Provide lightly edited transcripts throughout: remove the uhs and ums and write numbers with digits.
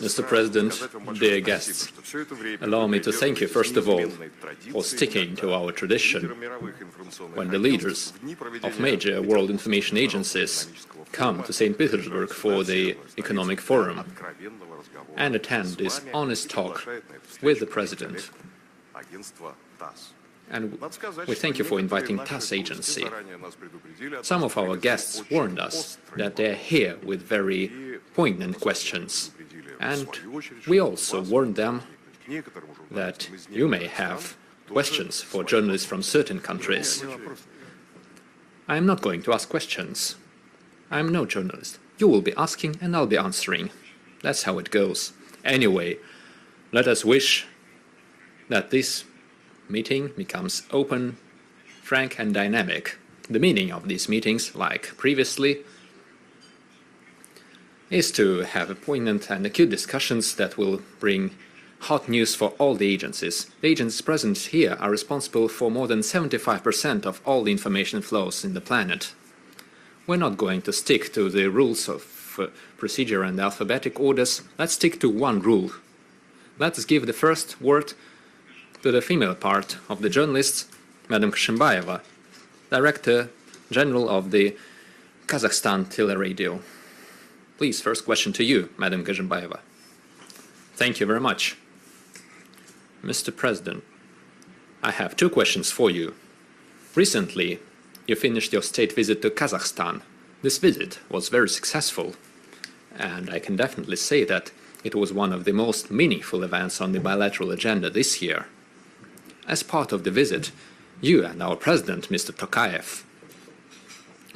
Mr. President, dear guests, allow me to thank you, first of all, for sticking to our tradition when the leaders of major world information agencies come to St. Petersburg for the economic forum and attend this honest talk with the President. And we thank you for inviting TASS agency. Some of our guests warned us that they're here with very poignant questions. And we also warned them that you may have questions for journalists from certain countries. I am not going to ask questions. I am no journalist. You will be asking and I'll be answering. That's how it goes. Anyway, let us wish that this meeting becomes open, frank and dynamic. The meaning of these meetings, like previously, is to have poignant and acute discussions that will bring hot news for all the agencies. The agencies present here are responsible for more than 75% of all the information flows in the planet. We're not going to stick to the rules of procedure and alphabetic orders. Let's stick to one rule. Let's give the first word to the female part of the journalists, Madam Kshimbayeva, Director General of the Kazakhstan Teleradio. Please, first question to you, Madam Kshimbayeva. Thank you very much. Mr. President, I have two questions for you. Recently, you finished your state visit to Kazakhstan. This visit was very successful, and I can definitely say that it was one of the most meaningful events on the bilateral agenda this year. As part of the visit, you and our President, Mr. Tokayev,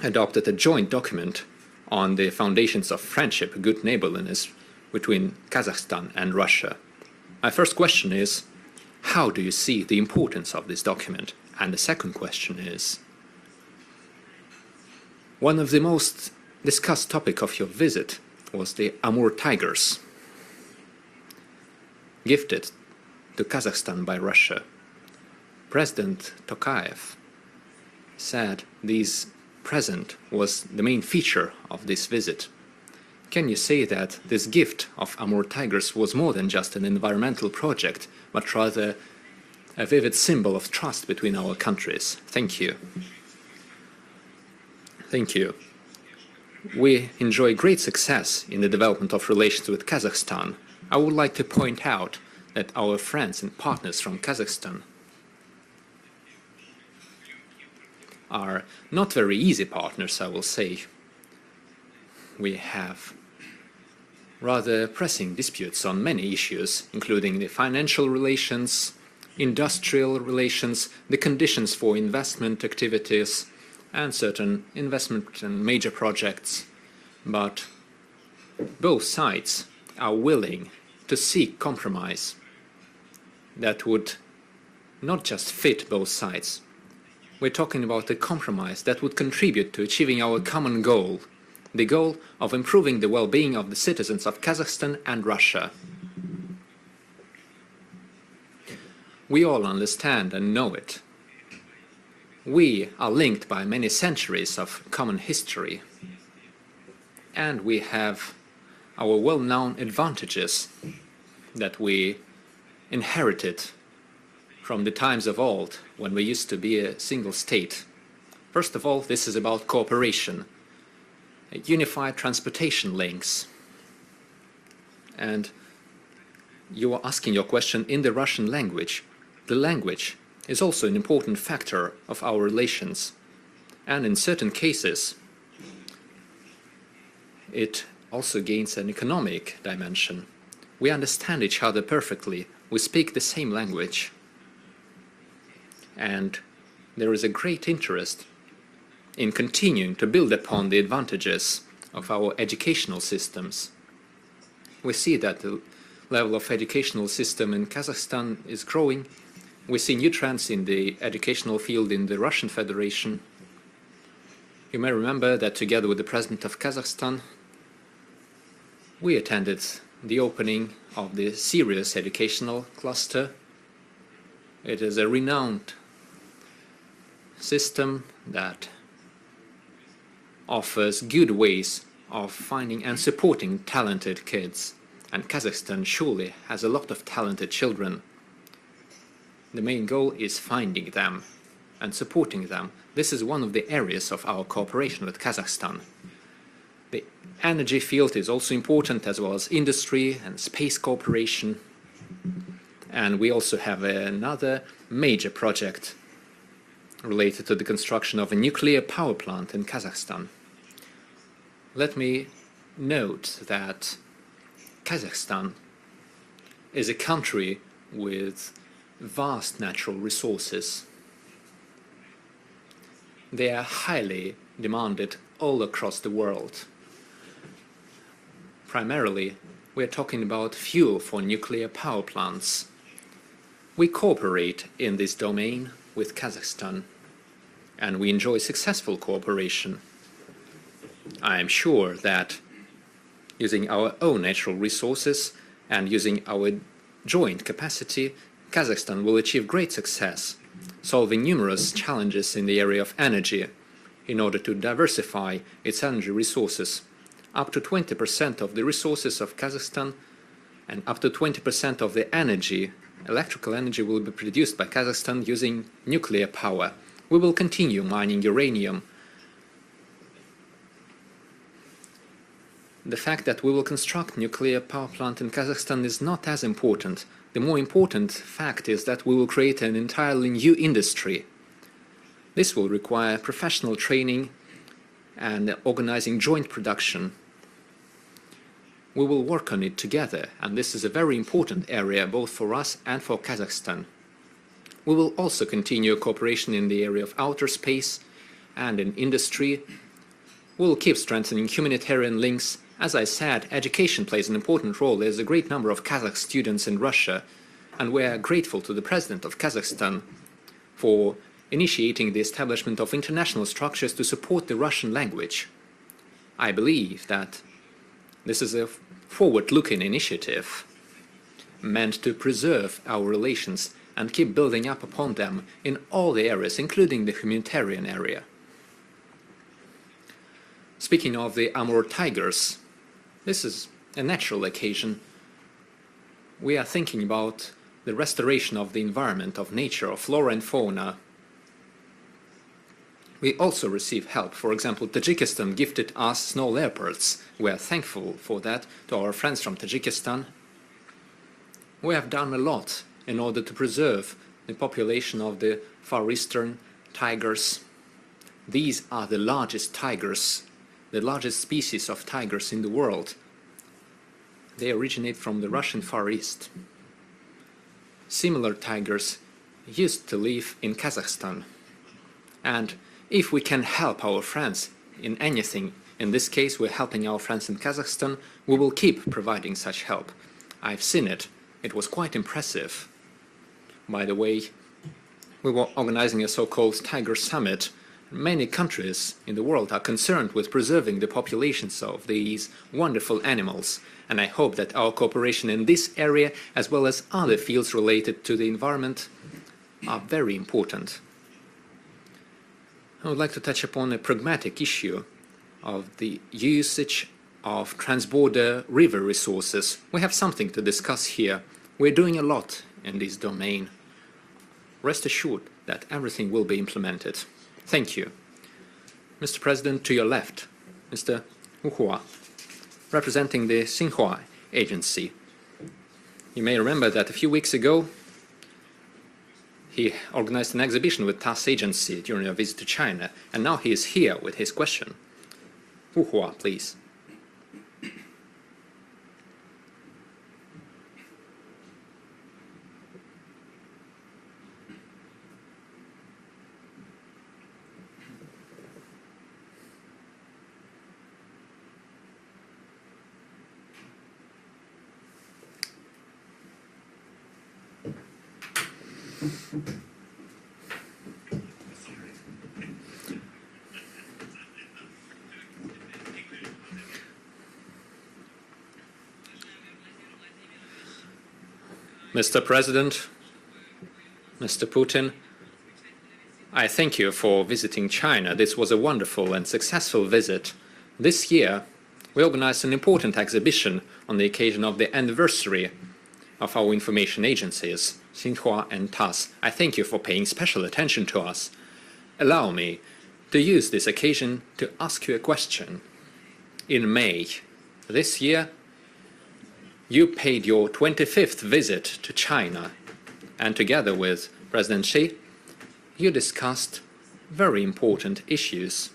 adopted a joint document on the foundations of friendship, good neighborliness between Kazakhstan and Russia. My first question is, how do you see the importance of this document? And the second question is, one of the most discussed topics of your visit was the Amur tigers, gifted to Kazakhstan by Russia. President Tokayev said this present was the main feature of this visit. Can you say that this gift of Amur tigers was more than just an environmental project, but rather a vivid symbol of trust between our countries? Thank you. Thank you. We enjoy great success in the development of relations with Kazakhstan. I would like to point out that our friends and partners from Kazakhstan are not very easy partners, I will say. We have rather pressing disputes on many issues, including the financial relations, industrial relations, the conditions for investment activities, and certain investment and major projects. But both sides are willing to seek compromise that would not just fit both sides. We're talking about a compromise that would contribute to achieving our common goal, the goal of improving the well-being of the citizens of Kazakhstan and Russia. We all understand and know it. We are linked by many centuries of common history, and we have our well-known advantages that we inherited from the times of old, when we used to be a single state. First of all, this is about cooperation, unified transportation links. And you are asking your question in the Russian language. The language is also an important factor of our relations. And in certain cases, it also gains an economic dimension. We understand each other perfectly. We speak the same language. And there is a great interest in continuing to build upon the advantages of our educational systems. We see that the level of educational system in Kazakhstan is growing. We see new trends in the educational field in the Russian Federation. You may remember that together with the President of Kazakhstan, we attended the opening of the Serious Educational Cluster. It is a renowned system that offers good ways of finding and supporting talented kids, and Kazakhstan surely has a lot of talented children. The main goal is finding them and supporting them. This is one of the areas of our cooperation with Kazakhstan. The energy field is also important, as well as industry and space cooperation. And we also have another major project related to the construction of a nuclear power plant in Kazakhstan. Let me note that Kazakhstan is a country with vast natural resources. They are highly demanded all across the world. Primarily, we are talking about fuel for nuclear power plants. We cooperate in this domain with Kazakhstan, and we enjoy successful cooperation. I am sure that using our own natural resources and using our joint capacity, Kazakhstan will achieve great success, solving numerous challenges in the area of energy in order to diversify its energy resources. Up to 20% of the resources of Kazakhstan and up to 20% of the energy, electrical energy, will be produced by Kazakhstan using nuclear power. We will continue mining uranium. The fact that we will construct nuclear power plant in Kazakhstan is not as important. The more important fact is that we will create an entirely new industry. This will require professional training and organizing joint production. We will work on it together, and this is a very important area both for us and for Kazakhstan. We will also continue cooperation in the area of outer space and in industry. We will keep strengthening humanitarian links. As I said, education plays an important role. There is a great number of Kazakh students in Russia, and we are grateful to the President of Kazakhstan for initiating the establishment of international structures to support the Russian language. I believe that this is a forward-looking initiative meant to preserve our relations and keep building up upon them in all the areas, including the humanitarian area. Speaking of the Amur tigers, this is a natural occasion. We are thinking about the restoration of the environment, of nature, of flora and fauna. We also receive help. For example, Tajikistan gifted us snow leopards. We are thankful for that to our friends from Tajikistan. We have done a lot in order to preserve the population of the Far Eastern tigers. These are the largest tigers, the largest species of tigers in the world. They originate from the Russian Far East. Similar tigers used to live in Kazakhstan. And if we can help our friends in anything, in this case we're helping our friends in Kazakhstan, we will keep providing such help. I've seen it. It was quite impressive. By the way, we were organizing a so-called Tiger Summit. Many countries in the world are concerned with preserving the populations of these wonderful animals, and I hope that our cooperation in this area, as well as other fields related to the environment, are very important. I would like to touch upon a pragmatic issue of the usage of transborder river resources. We have something to discuss here. We're doing a lot in this domain. Rest assured that everything will be implemented. Thank you. Mr. President, to your left, Mr. Hu Hua, representing the Xinhua Agency. You may remember that a few weeks ago, he organized an exhibition with TASS Agency during a visit to China, and now he is here with his question. Hu Hua, please. Mr. President, Mr. Putin, I I thank you for visiting China. This was a wonderful and successful visit. This year, we organized an important exhibition on the occasion of the anniversary of our information agencies, Xinhua and TASS. I thank you for paying special attention to us. Allow me to use this occasion to ask you a question. In May this year, you paid your 25th visit to China, and together with President Xi, you discussed very important issues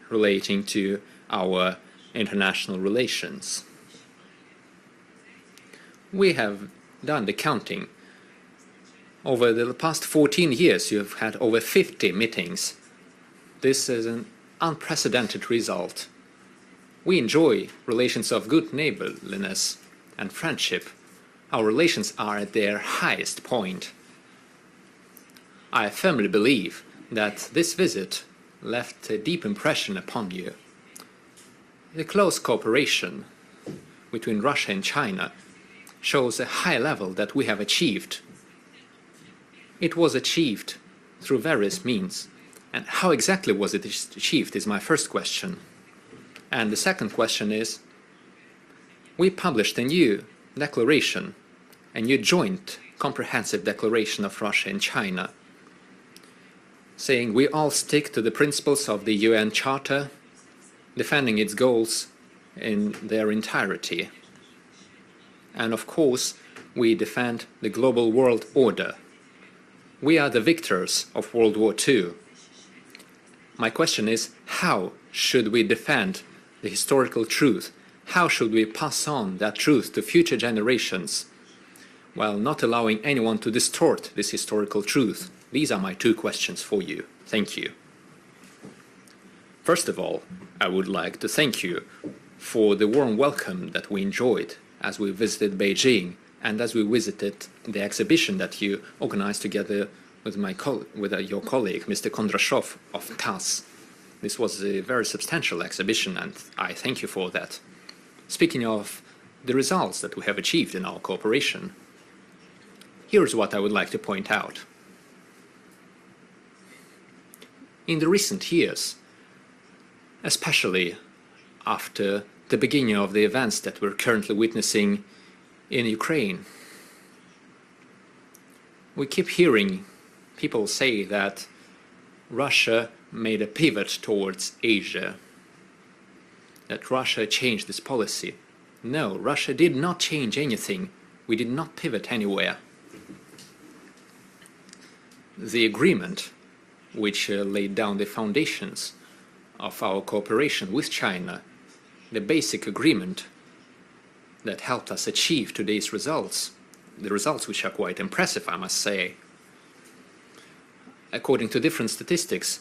relating to our international relations. We have done the counting. Over the past 14 years, you have had over 50 meetings. This is an unprecedented result. We enjoy relations of good neighborliness and friendship. Our relations are at their highest point. I firmly believe that this visit left a deep impression upon you. The close cooperation between Russia and China shows a high level that we have achieved. It was achieved through various means. And how exactly was it achieved is my first question. And the second question is, we published a new declaration, a new joint comprehensive declaration of Russia and China, saying we all stick to the principles of the UN Charter, defending its goals in their entirety. And of course, we defend the global world order. We are the victors of World War II. My question is, how should we defend the historical truth? How should we pass on that truth to future generations while not allowing anyone to distort this historical truth? These are my two questions for you. Thank you. First of all, I would like to thank you for the warm welcome that we enjoyed as we visited Beijing and as we visited the exhibition that you organized together with your colleague, Mr. Kondrashov of TASS. This was a very substantial exhibition, and I thank you for that. Speaking of the results that we have achieved in our cooperation, here's what I would like to point out. In the recent years, especially after the beginning of the events that we're currently witnessing in Ukraine, we keep hearing people say that Russia made a pivot towards Asia, that Russia changed its policy. No, Russia did not change anything. We did not pivot anywhere. The agreement which laid down the foundations of our cooperation with China, the basic agreement that helped us achieve today's results, the results which are quite impressive, I must say. According to different statistics,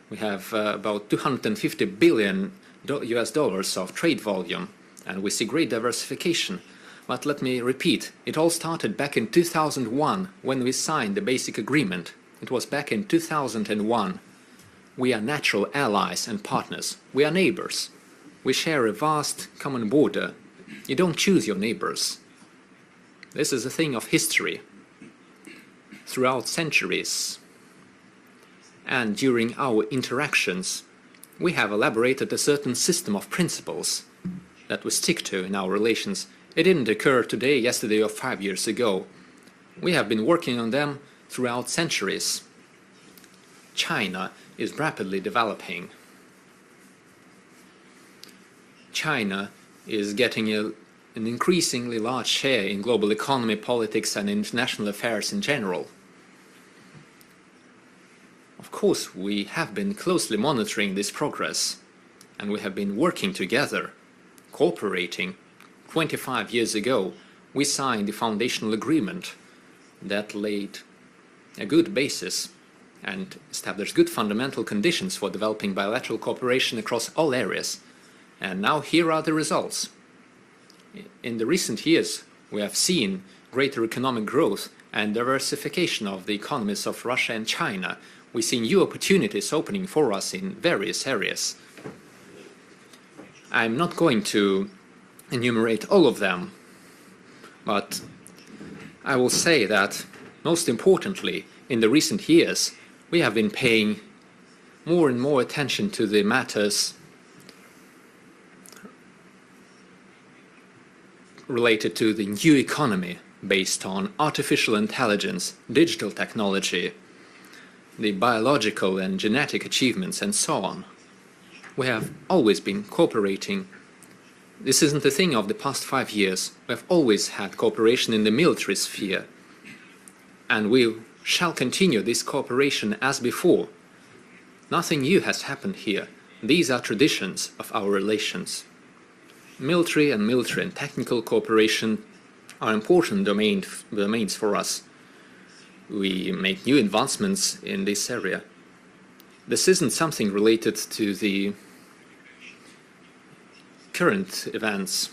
we have about $250 billion of trade volume, and we see great diversification. But let me repeat, it all started back in 2001 when we signed the basic agreement. It was back in 2001. We are natural allies and partners. We are neighbors. We share a vast common border. You don't choose your neighbors. This is a thing of history. Throughout centuries and during our interactions, we have elaborated a certain system of principles that we stick to in our relations. It didn't occur today, yesterday, or 5 years ago. We have been working on them throughout centuries. China is rapidly developing. China is getting an increasingly large share in global economy, politics, and international affairs in general. Of course, we have been closely monitoring this progress, and we have been working together, cooperating. 25 years ago, we signed the foundational agreement that laid a good basis and established good fundamental conditions for developing bilateral cooperation across all areas. And now here are the results. In the recent years, we have seen greater economic growth and diversification of the economies of Russia and China. We see new opportunities opening for us in various areas. I'm not going to enumerate all of them, but I will say that, most importantly, in the recent years, we have been paying more and more attention to the matters related to the new economy based on artificial intelligence, digital technology, the biological and genetic achievements, and so on. We have always been cooperating. This isn't a thing of the past 5 years. We have always had cooperation in the military sphere, and we shall continue this cooperation as before. Nothing new has happened here. These are traditions of our relations. Military and technical cooperation are important domains for us. We make new advancements in this area. This isn't something related to the current events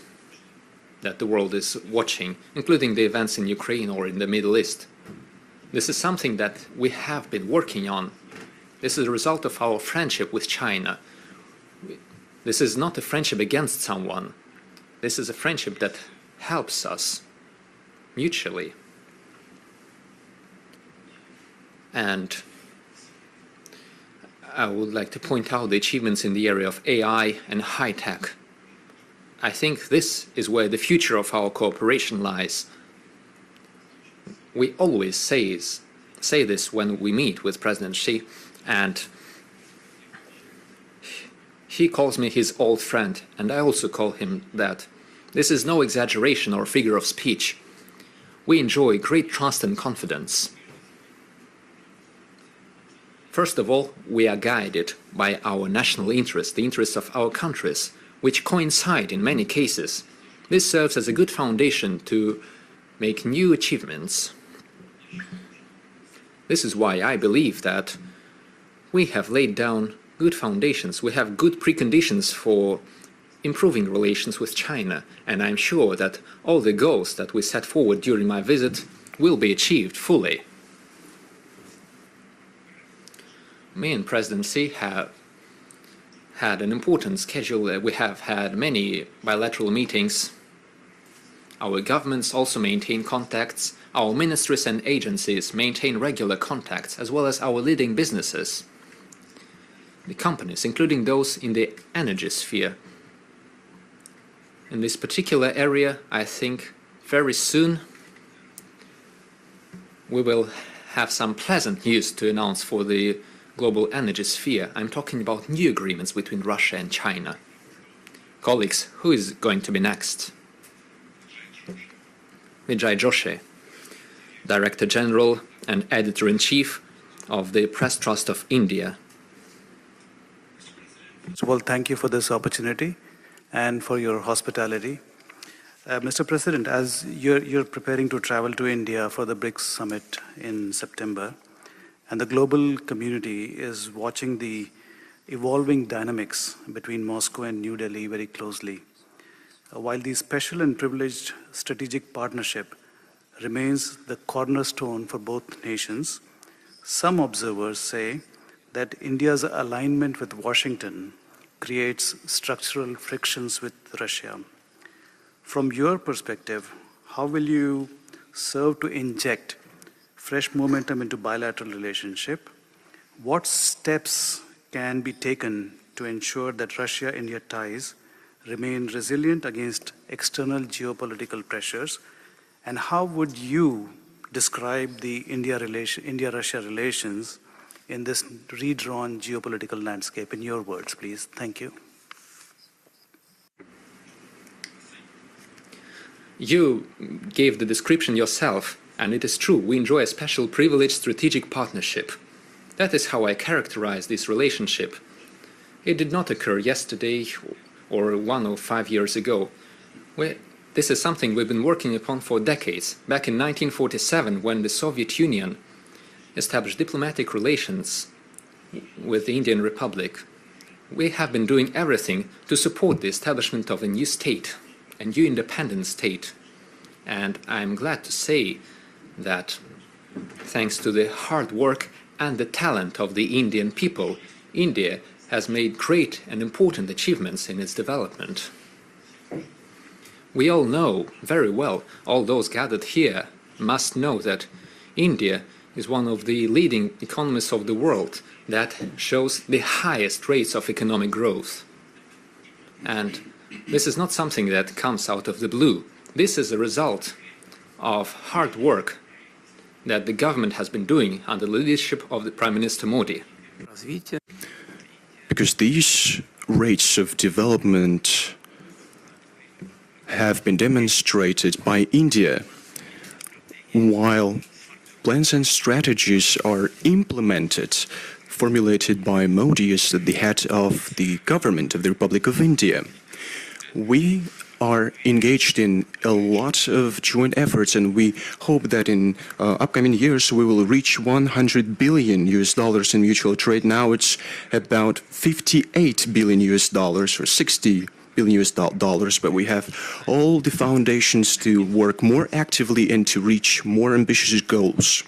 that the world is watching, including the events in Ukraine or in the Middle East. This is something that we have been working on. This is a result of our friendship with China. This is not a friendship against someone. This is a friendship that helps us mutually. And I would like to point out the achievements in the area of AI and high tech. I think this is where the future of our cooperation lies. We always say this when we meet with President Xi, and he calls me his old friend, and I also call him that. This is no exaggeration or figure of speech. We enjoy great trust and confidence. First of all, we are guided by our national interests, the interests of our countries, which coincide in many cases. This serves as a good foundation to make new achievements. This is why I believe that we have laid down good foundations. We have good preconditions for improving relations with China, and I'm sure that all the goals that we set forward during my visit will be achieved fully. Me and President Xi have had an important schedule. We have had many bilateral meetings. Our governments also maintain contacts. Our ministries and agencies maintain regular contacts, as well as our leading businesses, the companies, including those in the energy sphere. In this particular area, I think very soon we will have some pleasant news to announce for the global energy sphere. I'm talking about new agreements between Russia and China. Colleagues, who is going to be next? Vijay Joshi, Director General and Editor-in-Chief of the Press Trust of India. Well, thank you for this opportunity and for your hospitality. Mr. President, as you're preparing to travel to India for the BRICS summit in September, and the global community is watching the evolving dynamics between Moscow and New Delhi very closely. While the special and privileged strategic partnership remains the cornerstone for both nations, some observers say that India's alignment with Washington creates structural frictions with Russia. From your perspective, how will you serve to inject fresh momentum into bilateral relationship? What steps can be taken to ensure that Russia-India ties remain resilient against external geopolitical pressures? And how would you describe the India-Russia relations in this redrawn geopolitical landscape, in your words, please? Thank you. You gave the description yourself, and it is true, we enjoy a special privileged strategic partnership. That is how I characterize this relationship. It did not occur yesterday or 1 or 5 years ago. This is something we've been working upon for decades. Back in 1947, when the Soviet Union established diplomatic relations with the Indian Republic, we have been doing everything to support the establishment of a new state, a new independent state. And I'm glad to say that thanks to the hard work and the talent of the Indian people, India has made great and important achievements in its development. We all know very well, all those gathered here must know that India is one of the leading economies of the world that shows the highest rates of economic growth. And this is not something that comes out of the blue. This is a result of hard work that the government has been doing under the leadership of the Prime Minister Modi. Because these rates of development have been demonstrated by India, while plans and strategies are implemented, formulated by Modi as the head of the government of the Republic of India. We are engaged in a lot of joint efforts, and we hope that in upcoming years we will reach $100 billion in mutual trade. Now it's about $58 billion or $60 billion, but we have all the foundations to work more actively and to reach more ambitious goals.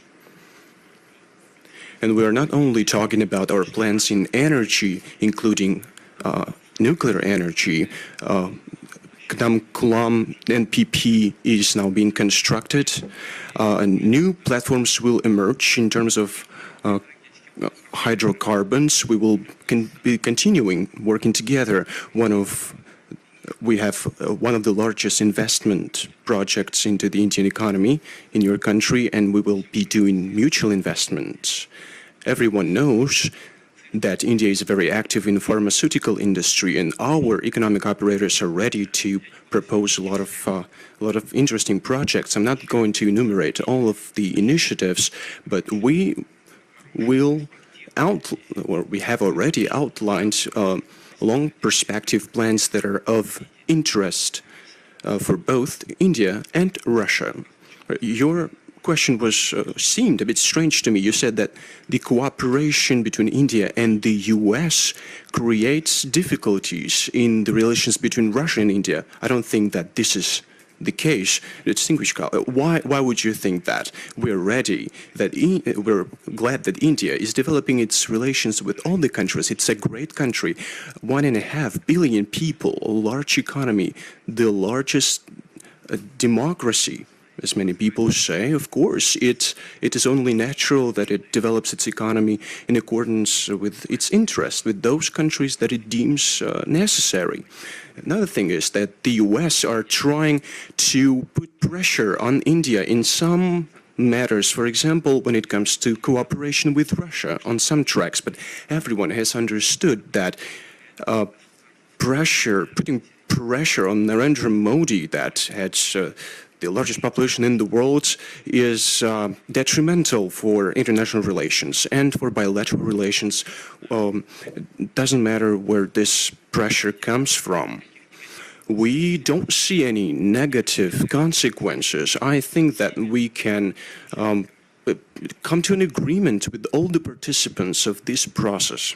And we are not only talking about our plans in energy, including nuclear energy. Kulam NPP is now being constructed. And new platforms will emerge in terms of hydrocarbons. We will be continuing working together. We have one of the largest investment projects into the Indian economy in your country, and we will be doing mutual investments. Everyone knows that India is very active in the pharmaceutical industry, and our economic operators are ready to propose a lot of interesting projects. I'm not going to enumerate all of the initiatives, but we have already outlined long perspective plans that are of interest for both India and Russia. Your question seemed a bit strange to me. You said that the cooperation between India and the US creates difficulties in the relations between Russia and India. I don't think that this is the case. Distinguished colleague, why would you think that? We're ready, we're glad that India is developing its relations with all the countries. It's a great country, 1.5 billion people, a large economy, the largest democracy. As many people say, of course, it is only natural that it develops its economy in accordance with its interests, with those countries that it deems necessary. Another thing is that the US are trying to put pressure on India in some matters, for example, when it comes to cooperation with Russia on some tracks. But everyone has understood that putting pressure on Narendra Modi, that has the largest population in the world, is detrimental for international relations and for bilateral relations. It doesn't matter where this pressure comes from. We don't see any negative consequences. I think that we can come to an agreement with all the participants of this process.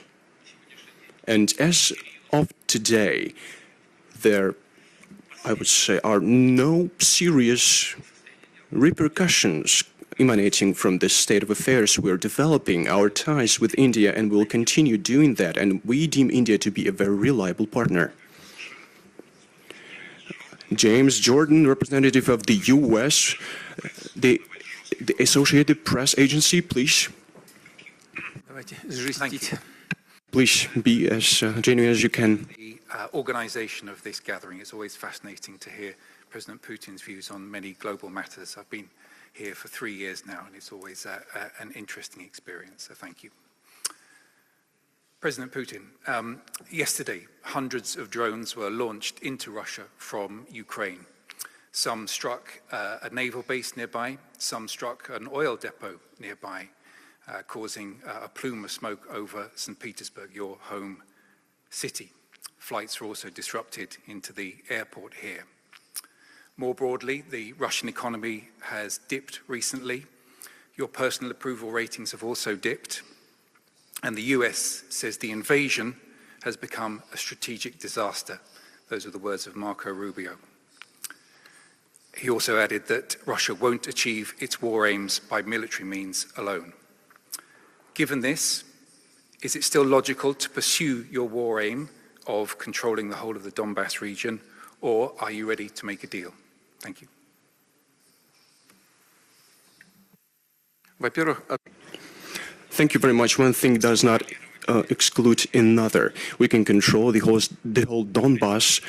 And as of today, there, I would say, are no serious repercussions emanating from this state of affairs. We're developing our ties with India, and we'll continue doing that, and we deem India to be a very reliable partner. James Jordan, representative of the US, the Associated Press Agency, please. Please be as genuine as you can. Organization of this gathering. It's always fascinating to hear President Putin's views on many global matters. I've been here for 3 years now, and it's always an interesting experience, so thank you. President Putin, yesterday hundreds of drones were launched into Russia from Ukraine. Some struck a naval base nearby, some struck an oil depot nearby, causing a plume of smoke over St Petersburg, your home city. Flights were also disrupted into the airport here. More broadly, the Russian economy has dipped recently. Your personal approval ratings have also dipped. And the US says the invasion has become a strategic disaster. Those are the words of Marco Rubio. He also added that Russia won't achieve its war aims by military means alone. Given this, is it still logical to pursue your war aim of controlling the whole of the Donbass region, or are you ready to make a deal? Thank you. Thank you very much. One thing does not exclude another. We can control the whole Donbass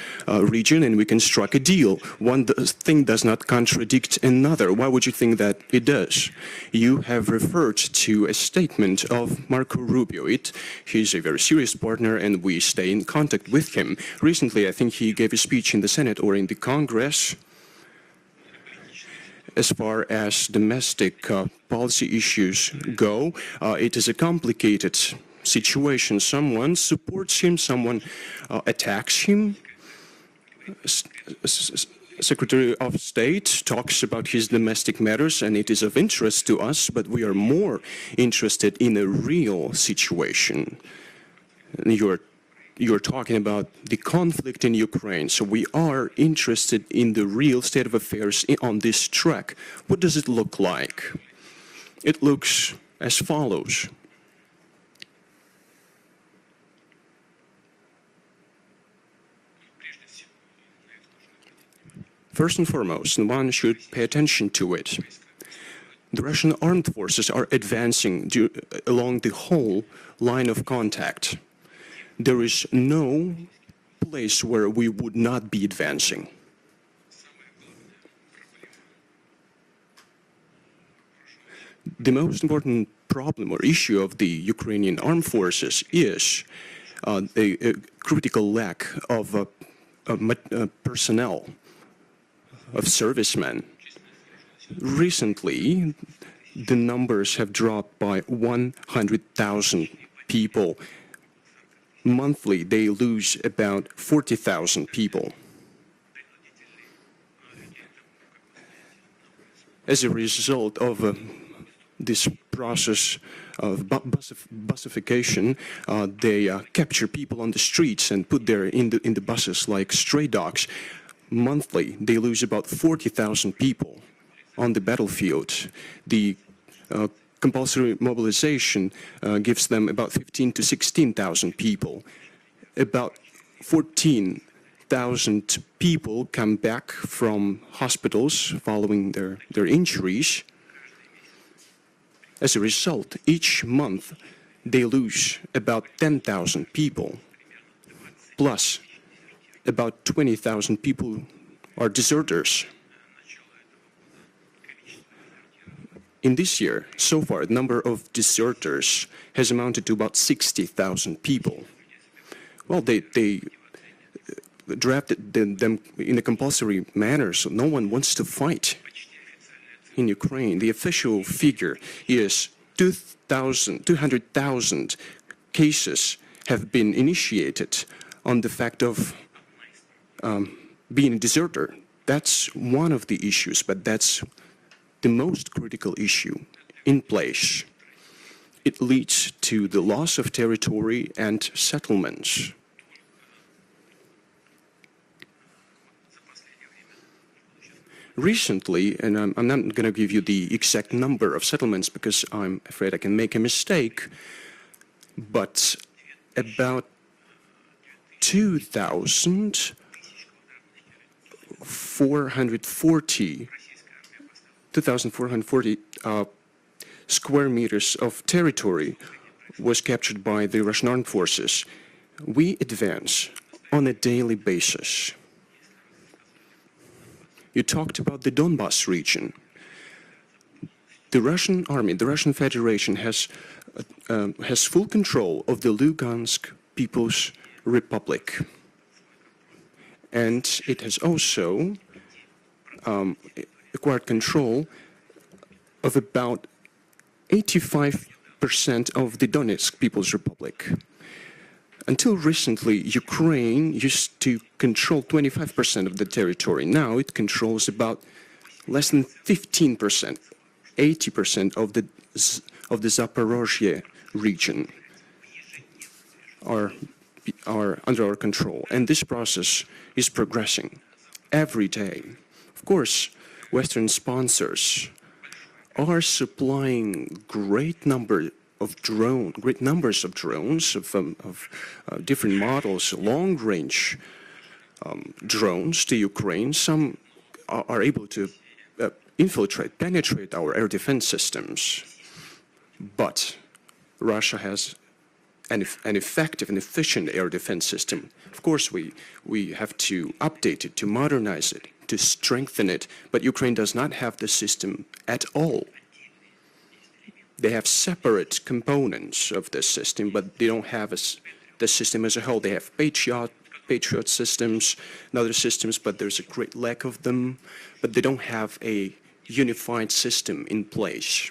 region, and we can strike a deal. One thing does not contradict another. Why would you think that it does? You have referred to a statement of Marco Rubio. He's a very serious partner, and we stay in contact with him. Recently, I think he gave a speech in the Senate or in the Congress. As far as domestic policy issues go, it is a complicated situation. Someone supports him, someone attacks him. Secretary of State talks about his domestic matters, and it is of interest to us, but we are more interested in a real situation. You're talking about the conflict in Ukraine, so we are interested in the real state of affairs on this track. What does it look like? It looks as follows. First and foremost, one should pay attention to it. The Russian armed forces are advancing along the whole line of contact. There is no place where we would not be advancing. The most important problem or issue of the Ukrainian armed forces is a critical lack of personnel, of servicemen. Recently, the numbers have dropped by 100,000 people. Monthly, they lose about 40,000 people. As a result of this process of bussification, they capture people on the streets and put them in the buses like stray dogs. Monthly, they lose about 40,000 people on the battlefield. The compulsory mobilization gives them about 15 to 16,000 people. About 14,000 people come back from hospitals following their injuries. As a result, each month they lose about 10,000 people. Plus, about 20,000 people are deserters. In this year, so far, the number of deserters has amounted to about 60,000 people. Well, they drafted them in a compulsory manner, so no one wants to fight in Ukraine. The official figure is 200,000 cases have been initiated on the fact of being a deserter. That's one of the issues, but that's the most critical issue in place. It leads to the loss of territory and settlements. Recently, and I'm not going to give you the exact number of settlements because I'm afraid I can make a mistake, but about 2,440 square meters of territory was captured by the Russian armed forces. We advance on a daily basis. You talked about the Donbass region. The Russian army, the Russian Federation has full control of the Lugansk People's Republic. And it has also acquired control of about 85% of the Donetsk People's Republic. Until recently, Ukraine used to control 25% of the territory. Now it controls about less than 15%, 80% of the Zaporozhye region are under our control. And this process is progressing every day. Of course, Western sponsors are supplying great numbers of drones, of different models, long-range drones to Ukraine. Some are able to penetrate our air defense systems. but Russia has an effective and efficient air defense system. Of course, we have to update it, to modernize it, to strengthen it, but Ukraine does not have the system at all. They have separate components of this system, but they don't have the system as a whole. They have Patriot systems and other systems, but there's a great lack of them, but they don't have a unified system in place.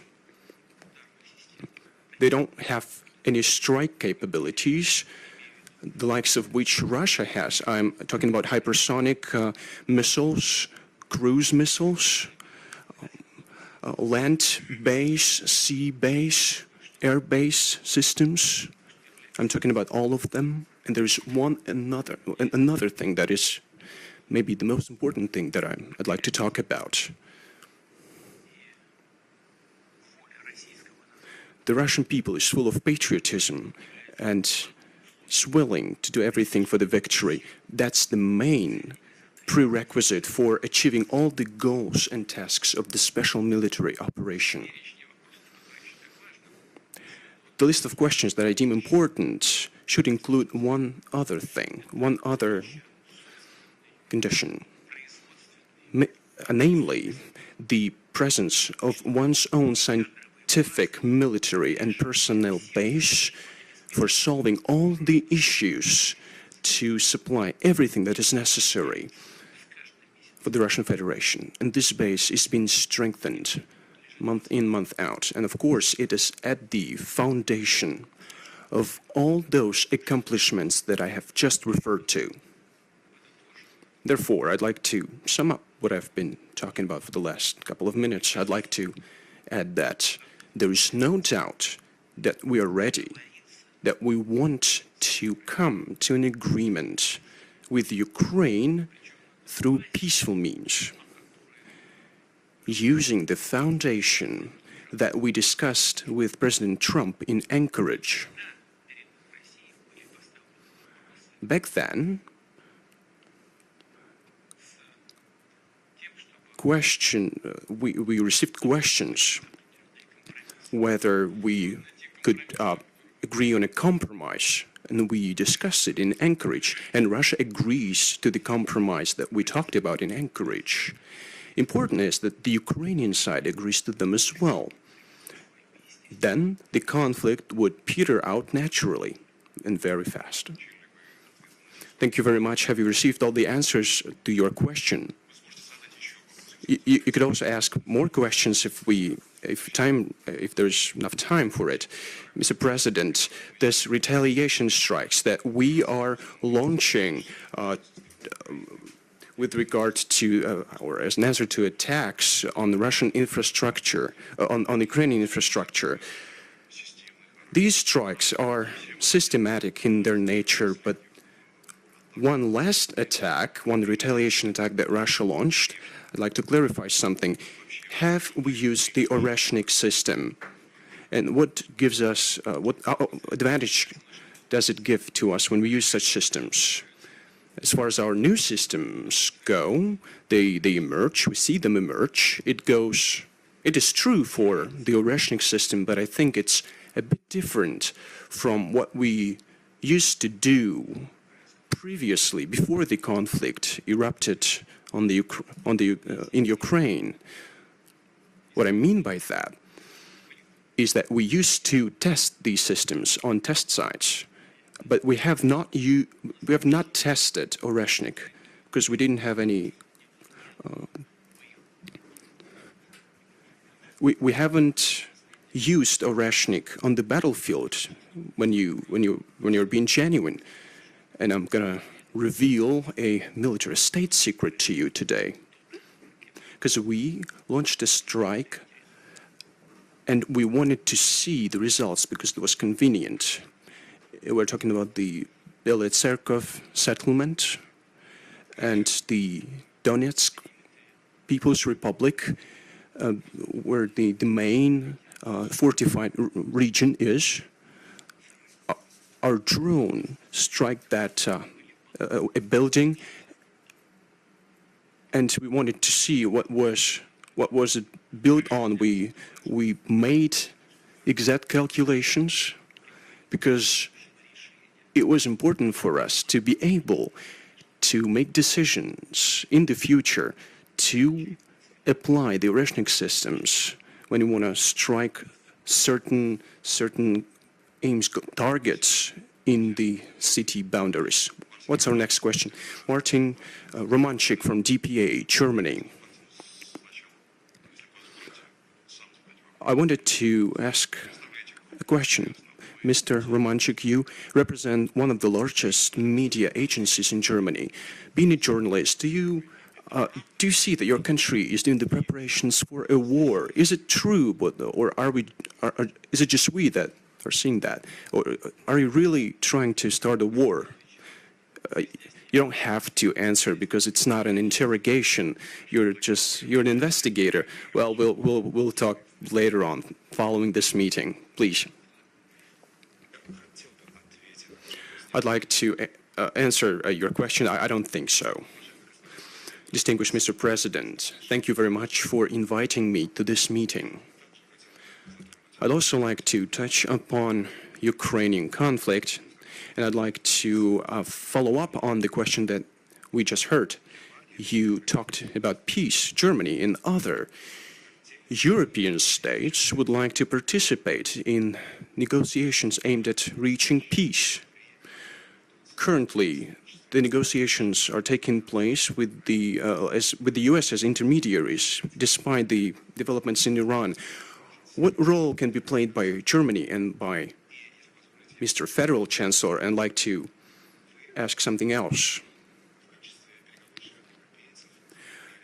They don't have any strike capabilities, the likes of which Russia has. I'm talking about hypersonic missiles, cruise missiles, land-based, sea-based, air-based systems. I'm talking about all of them. And there's another thing that is maybe the most important thing that I'd like to talk about. The Russian people is full of patriotism and is willing to do everything for the victory. That's the main prerequisite for achieving all the goals and tasks of the special military operation. The list of questions that I deem important should include one other thing, one other condition, namely the presence of one's own scientific, military and personnel base for solving all the issues to supply everything that is necessary for the Russian Federation. And this base is being strengthened month in, month out. And of course, it is at the foundation of all those accomplishments that I have just referred to. Therefore, I'd like to sum up what I've been talking about for the last couple of minutes. I'd like to add that there is no doubt that we are ready, that we want to come to an agreement with Ukraine through peaceful means, using the foundation that we discussed with President Trump in Anchorage. Back then, we received questions whether we could agree on a compromise, and we discussed it in Anchorage, and Russia agrees to the compromise that we talked about in Anchorage. Important is that the Ukrainian side agrees to them as well. Then the conflict would peter out naturally and very fast. Thank you very much. Have you received all the answers to your question? You could also ask more questions if there's enough time for it. Mr. President, this retaliation strikes that we are launching with regard to, or as an answer to attacks on the Russian infrastructure, on Ukrainian infrastructure, these strikes are systematic in their nature, but one last attack, one retaliation attack that Russia launched, I'd like to clarify something. Have we used the Oreshnik system? And what gives us, what advantage does it give to us when we use such systems? As far as our new systems go, they emerge, we see them emerge. It is true for the Oreshnik system, but I think it's a bit different from what we used to do previously, before the conflict erupted in Ukraine. What I mean by that is that we used to test these systems on test sites, but we have not tested Oreshnik because we didn't have any. We haven't used Oreshnik on the battlefield when you're being genuine. And I'm gonna reveal a military state secret to you today, because we launched a strike and we wanted to see the results because it was convenient. We're talking about the Beletserkov settlement and the Donetsk People's Republic, where the main fortified region is. Our drone struck that a building, and we wanted to see what was it built on. We made exact calculations, because it was important for us to be able to make decisions in the future to apply the rationing systems when you want to strike certain aims, targets in the city boundaries. What's our next question? Martin Romanchik from DPA, Germany. I wanted to ask a question. Mr. Romanchik, you represent one of the largest media agencies in Germany. Being a journalist, do you see that your country is doing the preparations for a war? Is it true, or is it just we that are seeing that? Or are you really trying to start a war? You don't have to answer because it's not an interrogation. You're an investigator. Well, we'll talk later on, following this meeting. Please. I'd like to answer your question. I don't think so. Distinguished Mr. President, thank you very much for inviting me to this meeting. I'd also like to touch upon Ukrainian conflict, and I'd like to follow up on the question that we just heard. You talked about peace. Germany and other European states would like to participate in negotiations aimed at reaching peace. Currently, the negotiations are taking place with the U.S. as intermediaries, despite the developments in Iran. What role can be played by Germany and by Mr. Federal Chancellor? And I'd like to ask something else.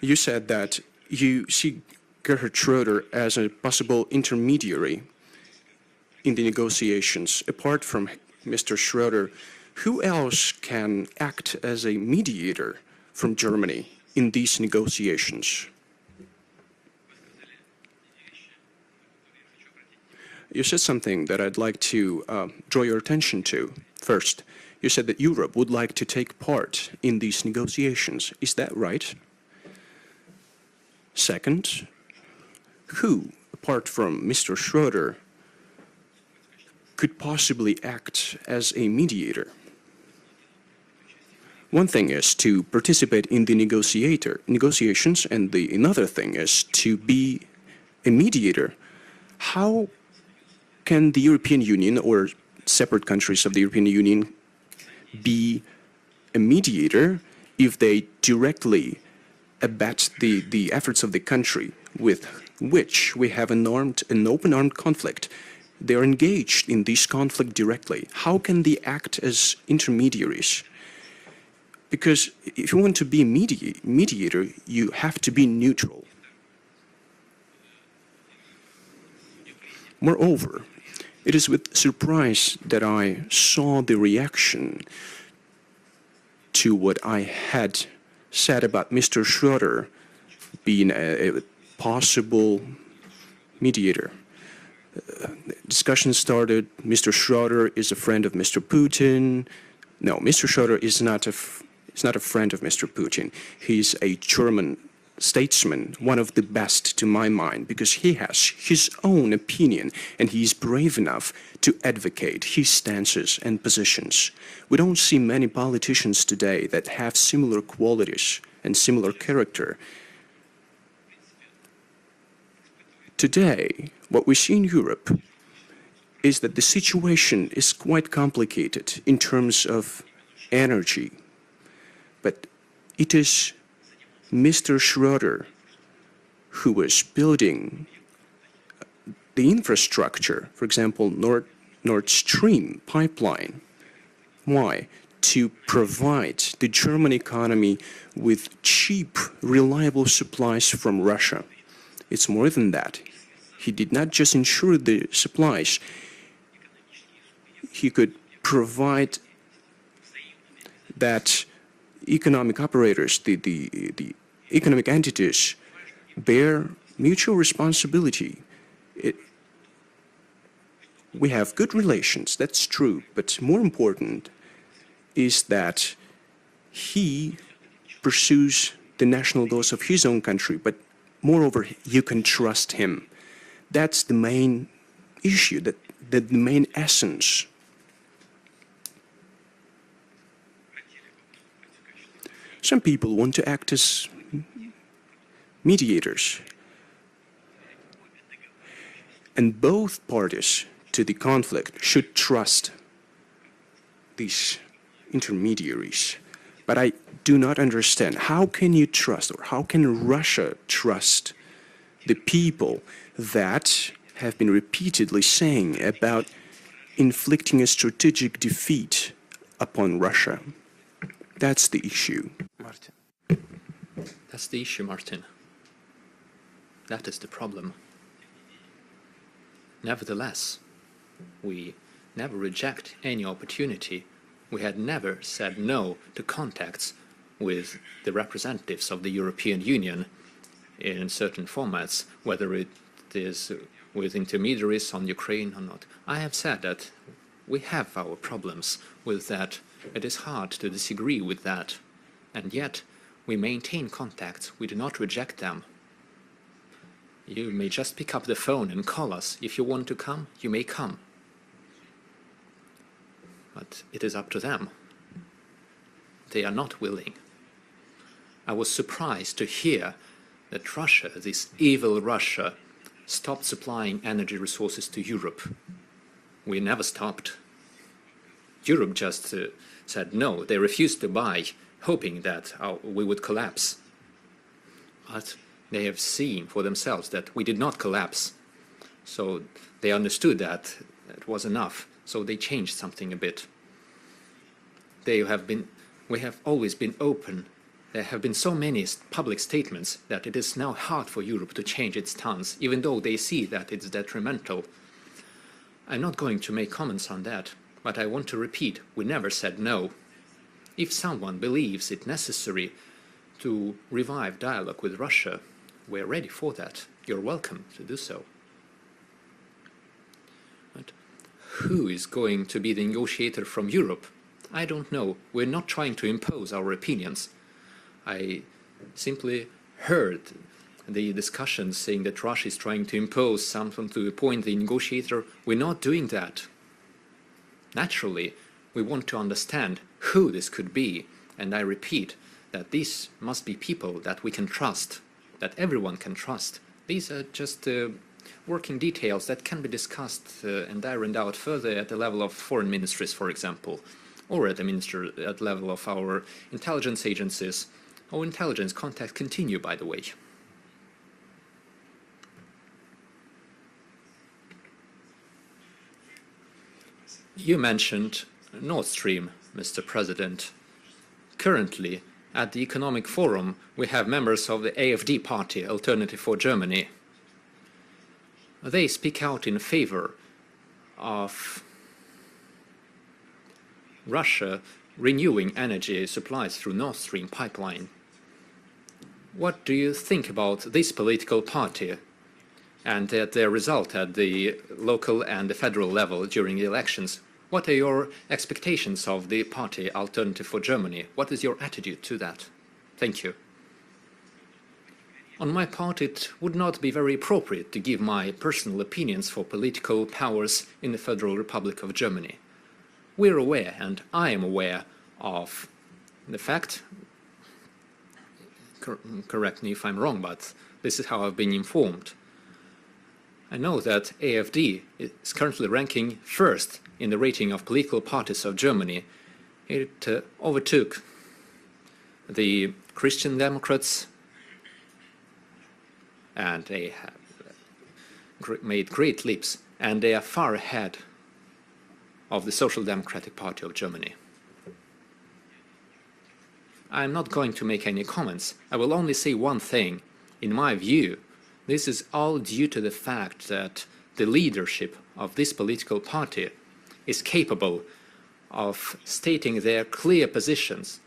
You said that you see Gerhard Schroeder as a possible intermediary in the negotiations. Apart from Mr. Schroeder, who else can act as a mediator from Germany in these negotiations? You said something that I'd like to draw your attention to. First, you said that Europe would like to take part in these negotiations. Is that right? Second, who, apart from Mr. Schroeder, could possibly act as a mediator? One thing is to participate in the negotiations, and another thing is to be a mediator. How can the European Union or separate countries of the European Union be a mediator if they directly abet the efforts of the country with which we have an open-armed conflict? They are engaged in this conflict directly. How can they act as intermediaries? Because if you want to be a mediator, you have to be neutral. Moreover, it is with surprise that I saw the reaction to what I had said about Mr. Schroeder being a possible mediator. Discussion started. Mr. Schroeder is a friend of Mr. Putin. No, Mr. Schroeder is not a friend of Mr. Putin. He's a German statesman, one of the best to my mind, because he has his own opinion and he's brave enough to advocate his stances and positions. We don't see many politicians today that have similar qualities and similar character. Today, what we see in Europe is that the situation is quite complicated in terms of energy, but it is Mr. Schroeder who was building the infrastructure, for example, Nord Stream pipeline. Why? To provide the German economy with cheap, reliable supplies from Russia. It's more than that. He did not just ensure the supplies. He could provide that economic operators, the economic entities, bear mutual responsibility. We have good relations, that's true, but more important is that he pursues the national goals of his own country, but moreover, you can trust him. That's the main issue, the main essence. Some people want to act as mediators, and both parties to the conflict should trust these intermediaries. But I do not understand, how can you trust, or how can Russia trust the people that have been repeatedly saying about inflicting a strategic defeat upon Russia? That's the issue. Martin. That's the issue, Martin. That is the problem. Nevertheless, we never reject any opportunity. We had never said no to contacts with the representatives of the European Union in certain formats, whether it is with intermediaries on Ukraine or not. I have said that we have our problems with that. It is hard to disagree with that. And yet, we maintain contacts. We do not reject them. You may just pick up the phone and call us. If you want to come, you may come. But it is up to them. They are not willing. I was surprised to hear that Russia, this evil Russia, stopped supplying energy resources to Europe. We never stopped. Europe just said no. They refused to buy, hoping that we would collapse. But they have seen for themselves that we did not collapse. So they understood that it was enough. So they changed something a bit. We have always been open. There have been so many public statements that it is now hard for Europe to change its stance, even though they see that it's detrimental. I'm not going to make comments on that, but I want to repeat, we never said no. If someone believes it necessary to revive dialogue with Russia, we're ready for that. You're welcome to do so. But who is going to be the negotiator from Europe? I don't know. We're not trying to impose our opinions. I simply heard the discussions saying that Russia is trying to impose something to appoint the negotiator. We're not doing that. Naturally, we want to understand who this could be, and I repeat that these must be people that we can trust, that everyone can trust. These are just working details that can be discussed and ironed out further at the level of foreign ministries, for example, or at the level of our intelligence agencies. Our intelligence contacts continue, by the way. You mentioned Nord Stream, Mr. President. Currently, at the Economic Forum, we have members of the AfD party, Alternative for Germany. They speak out in favor of Russia renewing energy supplies through Nord Stream pipeline. What do you think about this political party and their result at the local and the federal level during the elections? What are your expectations of the party Alternative for Germany? What is your attitude to that? Thank you. On my part, it would not be very appropriate to give my personal opinions for political powers in the Federal Republic of Germany. We're aware, and I am aware, of the fact, correct me if I'm wrong, but this is how I've been informed. I know that AfD is currently ranking first in the rating of political parties of Germany. It overtook the Christian Democrats, and they have made great leaps, and they are far ahead of the Social Democratic Party of Germany. I'm not going to make any comments. I will only say one thing. In my view, this is all due to the fact that the leadership of this political party is capable of stating their clear positions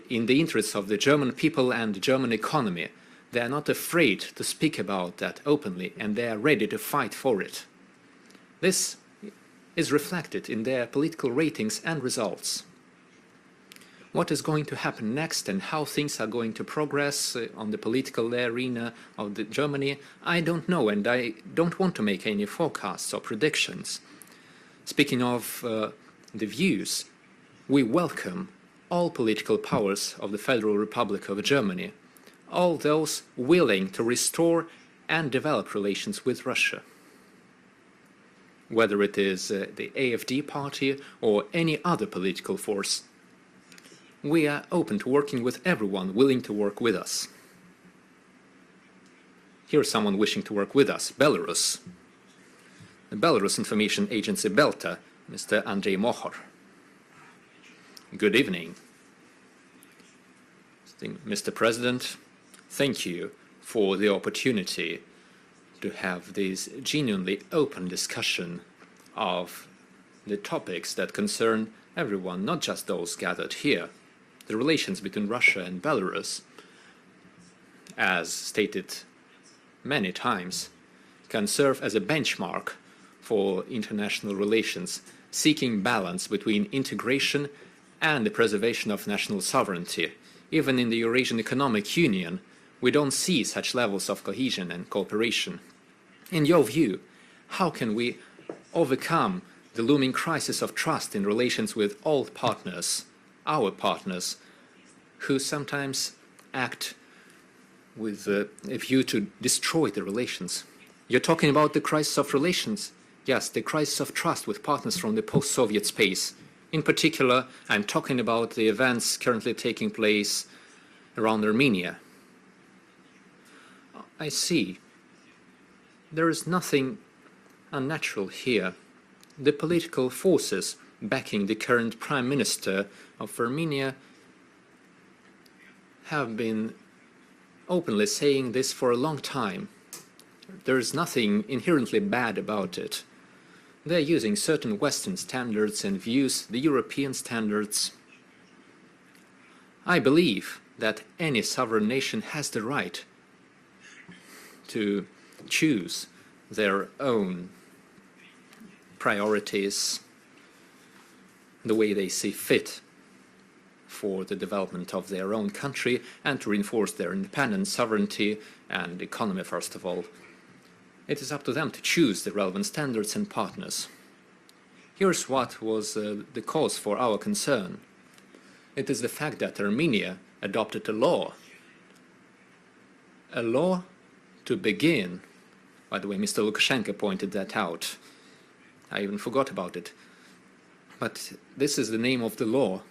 in the interests of the German people and the German economy. They are not afraid to speak about that openly, and they are ready to fight for it. This is reflected in their political ratings and results. What is going to happen next and how things are going to progress on the political arena of Germany, I don't know, and I don't want to make any forecasts or predictions. Speaking of the views, we welcome all political powers of the Federal Republic of Germany, all those willing to restore and develop relations with Russia. Whether it is the AfD party or any other political force, we are open to working with everyone willing to work with us. Here's someone wishing to work with us, Belarus. The Belarus Information Agency Belta, Mr. Andrei Mohor. Good evening. Mr. President, thank you for the opportunity to have this genuinely open discussion of the topics that concern everyone, not just those gathered here. The relations between Russia and Belarus, as stated many times, can serve as a benchmark for international relations, seeking balance between integration and the preservation of national sovereignty. Even in the Eurasian Economic Union, we don't see such levels of cohesion and cooperation. In your view, how can we overcome the looming crisis of trust in relations with all partners, our partners, who sometimes act with a view to destroy the relations? You're talking about the crisis of relations. Yes, the crisis of trust with partners from the post-Soviet space. In particular, I'm talking about the events currently taking place around Armenia. I see. There is nothing unnatural here. The political forces backing the current Prime Minister of Armenia have been openly saying this for a long time. There is nothing inherently bad about it. They're using certain Western standards and views the European standards. I believe that any sovereign nation has the right to choose their own priorities, the way they see fit for the development of their own country and to reinforce their independence, sovereignty, and economy, first of all. It is up to them to choose the relevant standards and partners. Here's what was the cause for our concern. It is the fact that Armenia adopted a law to begin. By the way, Mr. Lukashenko pointed that out. I even forgot about it. But this is the name of the law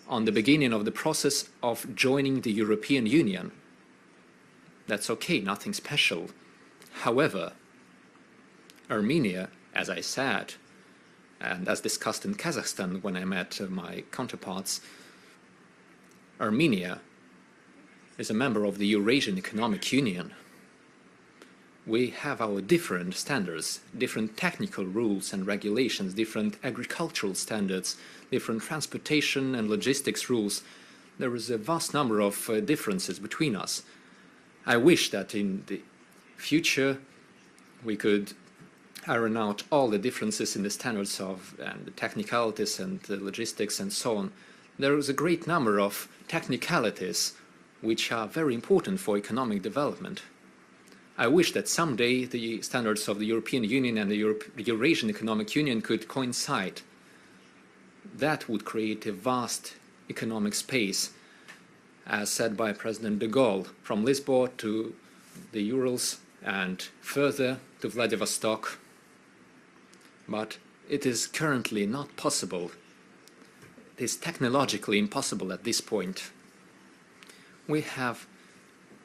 on the beginning of the process of joining the European Union. That's okay, nothing special. However, Armenia, as I said, and as discussed in Kazakhstan when I met my counterparts, Armenia is a member of the Eurasian Economic Union. We have our different standards, different technical rules and regulations, different agricultural standards, different transportation and logistics rules. There is a vast number of differences between us. I wish that in the future we could iron out all the differences in the standards of and the technicalities and the logistics and so on. There is a great number of technicalities which are very important for economic development. I wish that someday the standards of the European Union and the Eurasian Economic Union could coincide. That would create a vast economic space, as said by President de Gaulle, from Lisbon to the Urals and further to Vladivostok. But it is currently not possible. It is technologically impossible at this point. We have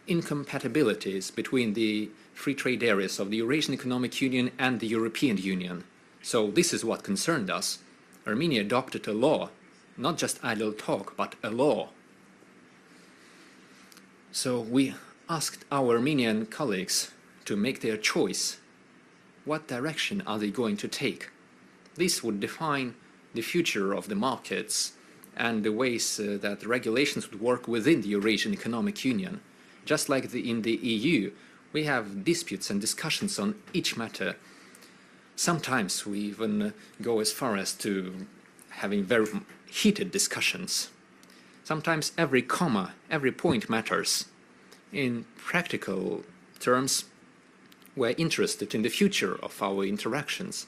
incompatibilities between the free trade areas of the Eurasian Economic Union and the European Union. So this is what concerned us. Armenia adopted a law, not just idle talk, but a law. So we asked our Armenian colleagues to make their choice. What direction are they going to take? This would define the future of the markets and the ways that the regulations would work within the Eurasian Economic Union. Just like in the EU, we have disputes and discussions on each matter. Sometimes we even go as far as to having very heated discussions. Sometimes every comma, every point matters. In practical terms, we're interested in the future of our interactions.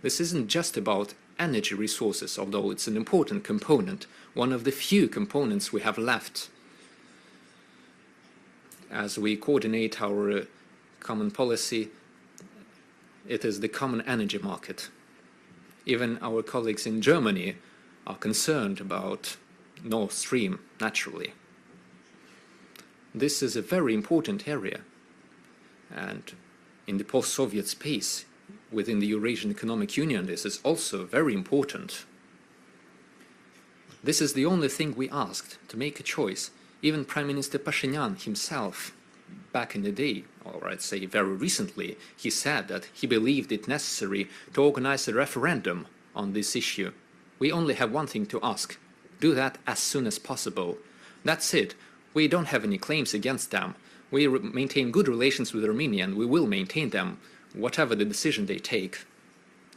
This isn't just about energy resources, although it's an important component, one of the few components we have left as we coordinate our common policy. It is the common energy market. Even our colleagues in Germany are concerned about Nord Stream, naturally. This is a very important area, and in the post-Soviet space, within the Eurasian Economic Union, this is also very important. This is the only thing we asked, to make a choice. Even Prime Minister Pashinyan himself, back in the day, or I'd say very recently, he said that he believed it necessary to organize a referendum on this issue. We only have one thing to ask: do that as soon as possible. That's it. We don't have any claims against them. We maintain good relations with Armenia, and we will maintain them, whatever the decision they take.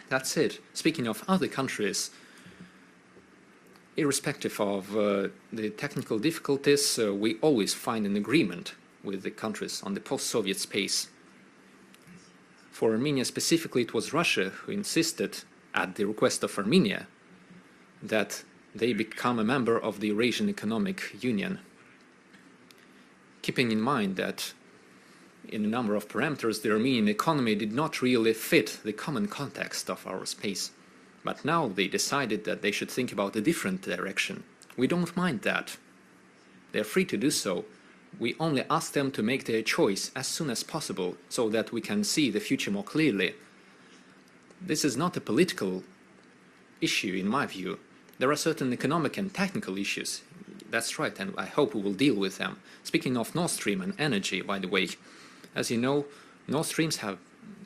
That's it. Speaking of other countries, irrespective of the technical difficulties, we always find an agreement with the countries on the post-Soviet space. For Armenia specifically, it was Russia who insisted, at the request of Armenia, that they become a member of the Eurasian Economic Union. Keeping in mind that in a number of parameters, the Armenian economy did not really fit the common context of our space. But now they decided that they should think about a different direction. We don't mind that. They're free to do so. We only ask them to make their choice as soon as possible so that we can see the future more clearly. This is not a political issue, in my view. There are certain economic and technical issues. That's right, and I hope we will deal with them. Speaking of Nord Stream and energy, by the way, as you know, Nord Streams have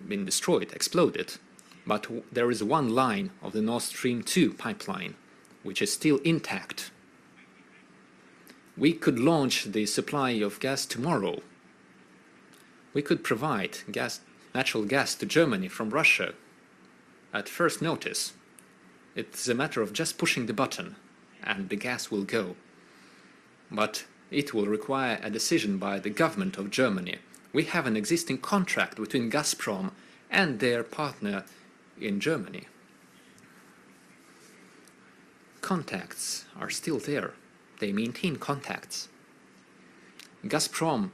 been destroyed, exploded. But there is one line of the Nord Stream 2 pipeline which is still intact. We could launch the supply of gas tomorrow. We could provide natural gas to Germany from Russia at first notice. It's a matter of just pushing the button and the gas will go. But it will require a decision by the government of Germany. We have an existing contract between Gazprom and their partner in Germany. Contacts are still there. They maintain contacts. Gazprom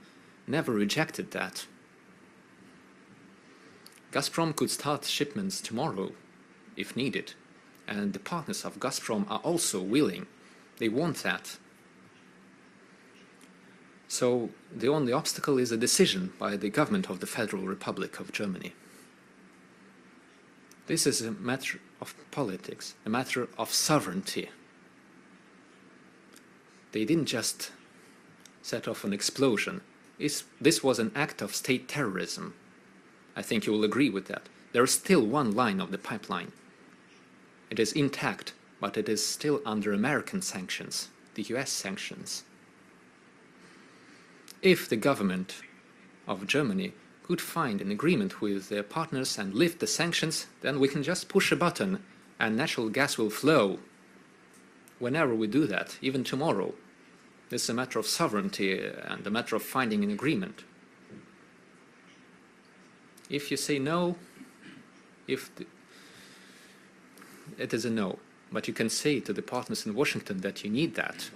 never rejected that. Gazprom could start shipments tomorrow, if needed, and the partners of Gazprom are also willing. They want that. So the only obstacle is a decision by the government of the Federal Republic of Germany. This is a matter of politics, a matter of sovereignty. They didn't just set off an explosion. This was an act of state terrorism. I think you will agree with that. There is still one line of the pipeline. It is intact, but it is still under American sanctions, the US sanctions. If the government of Germany could find an agreement with their partners and lift the sanctions, then we can just push a button and natural gas will flow. Whenever we do that, even tomorrow, it's a matter of sovereignty and a matter of finding an agreement. If you say no, it is a no. But you can say to the partners in Washington that you need that,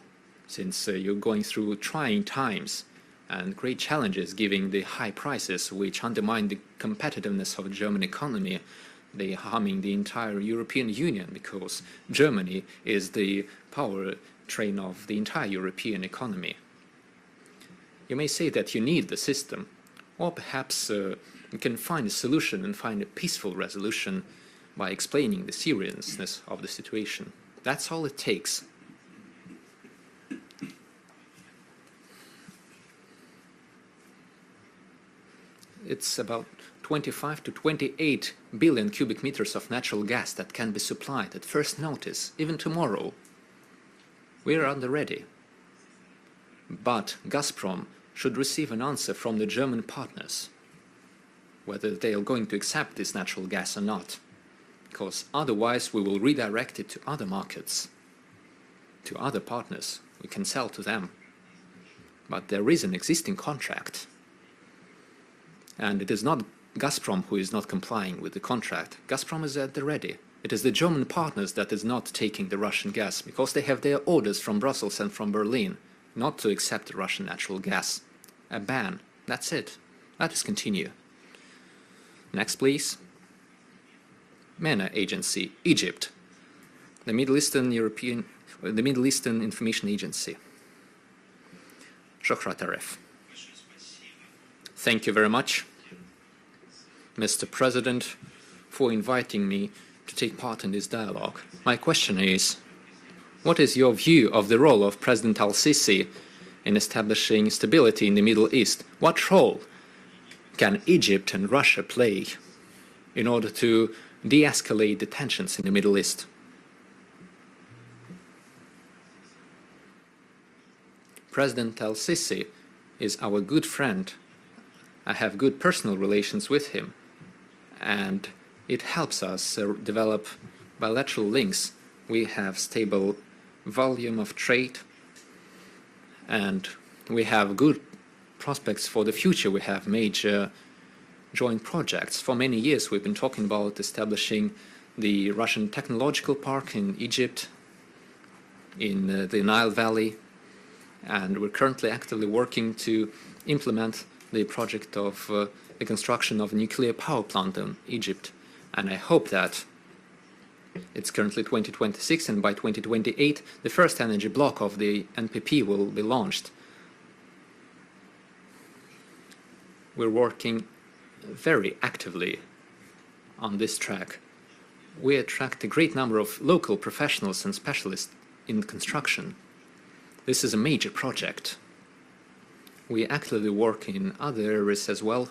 since you're going through trying times and great challenges given the high prices which undermine the competitiveness of the German economy. They harming the entire European Union because Germany is the power train of the entire European economy. You may say that you need the system, or perhaps you can find a solution and find a peaceful resolution by explaining the seriousness of the situation. That's all it takes. It's about 25 to 28 billion cubic meters of natural gas that can be supplied at first notice, even tomorrow. We are on the ready. But Gazprom should receive an answer from the German partners, whether they are going to accept this natural gas or not, because otherwise we will redirect it to other markets, to other partners we can sell to them. But there is an existing contract. And it is not Gazprom who is not complying with the contract. Gazprom is at the ready. It is the German partners that is not taking the Russian gas, because they have their orders from Brussels and from Berlin not to accept the Russian natural gas. A ban. That's it. Let us continue. Next, please. MENA Agency, Egypt. The Middle Eastern Information Agency. Shokhrat Aref. Thank you very much, Mr. President, for inviting me to take part in this dialogue. My question is, what is your view of the role of President al-Sisi in establishing stability in the Middle East? What role can Egypt and Russia play in order to de-escalate the tensions in the Middle East? President al-Sisi is our good friend. I have good personal relations with him, and it helps us develop bilateral links. We have stable volume of trade, and we have good prospects for the future. We have major joint projects. For many years we've been talking about establishing the Russian Technological Park in Egypt, in the Nile Valley, and we're currently actively working to implement the project of the construction of a nuclear power plant in Egypt. And I hope that it's currently 2026, and by 2028 the first energy block of the NPP will be launched. We're working very actively on this track. We attract a great number of local professionals and specialists in construction. This is a major project. We actively work in other areas as well.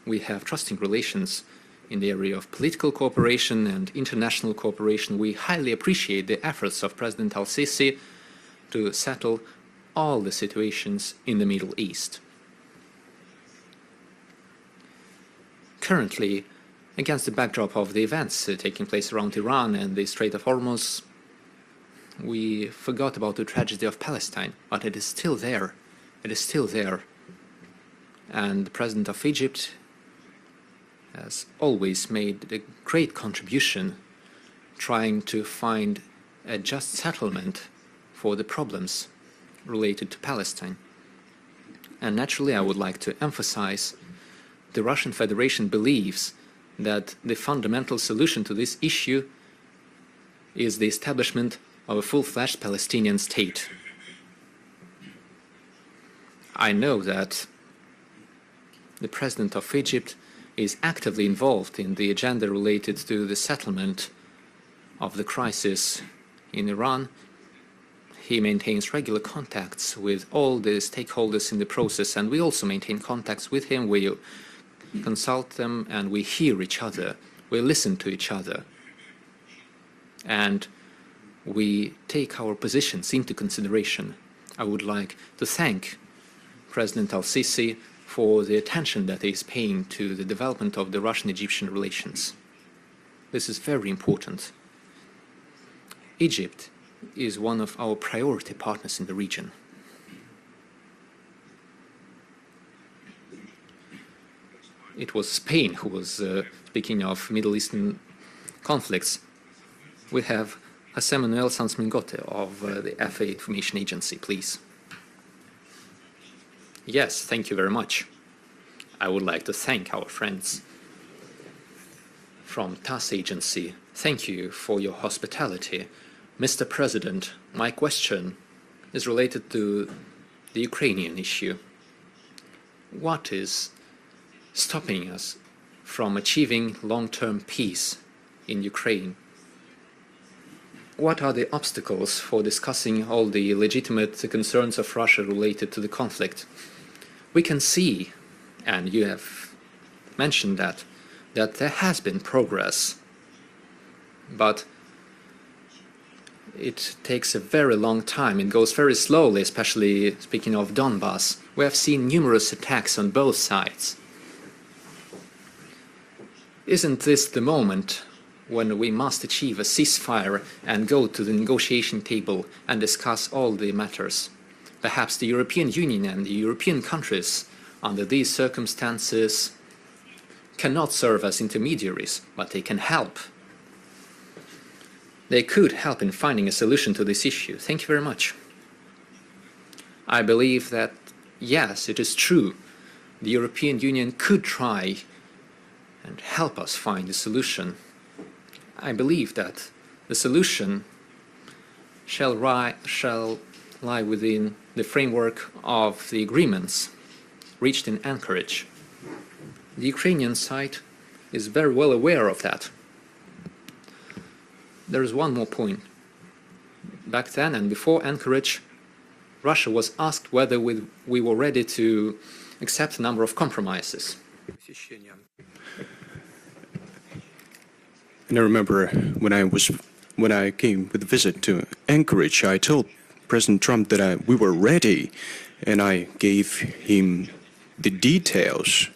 We have trusting relations in the area of political cooperation and international cooperation. We highly appreciate the efforts of President al-Sisi to settle all the situations in the Middle East. Currently, against the backdrop of the events taking place around Iran and the Strait of Hormuz, we forgot about the tragedy of Palestine, but it is still there. It is still there. And the President of Egypt has always made a great contribution trying to find a just settlement for the problems related to Palestine. And naturally, I would like to emphasize the Russian Federation believes that the fundamental solution to this issue is the establishment of a full-fledged Palestinian state. I know that the President of Egypt is actively involved in the agenda related to the settlement of the crisis in Iran. He maintains regular contacts with all the stakeholders in the process, and we also maintain contacts with him. We consult them and we hear each other. We listen to each other. And we take our positions into consideration. I would like to thank President al-Sisi for the attention that he is paying to the development of the Russian-Egyptian relations. This is very important. Egypt is one of our priority partners in the region. It was Spain who was speaking of Middle Eastern conflicts. We have José Manuel Sanz Mingote of the FA Information Agency, please. Yes, thank you very much. I would like to thank our friends from TASS Agency. Thank you for your hospitality. Mr. President, my question is related to the Ukrainian issue. What is stopping us from achieving long-term peace in Ukraine? What are the obstacles for discussing all the legitimate concerns of Russia related to the conflict? We can see, and you have mentioned that there has been progress, but it takes a very long time. It goes very slowly, especially speaking of Donbass. We have seen numerous attacks on both sides. Isn't this the moment when we must achieve a ceasefire and go to the negotiation table and discuss all the matters. Perhaps the European Union and the European countries, under these circumstances, cannot serve as intermediaries, but they can help. They could help in finding a solution to this issue. Thank you very much. I believe that, yes, it is true, the European Union could try and help us find a solution. I believe that the solution shall lie within the framework of the agreements reached in Anchorage. The Ukrainian side is very well aware of that. There is one more point. Back then and before Anchorage, Russia was asked whether we were ready to accept a number of compromises. And I remember when I came with a visit to Anchorage, I told President Trump that we were ready, and I gave him the details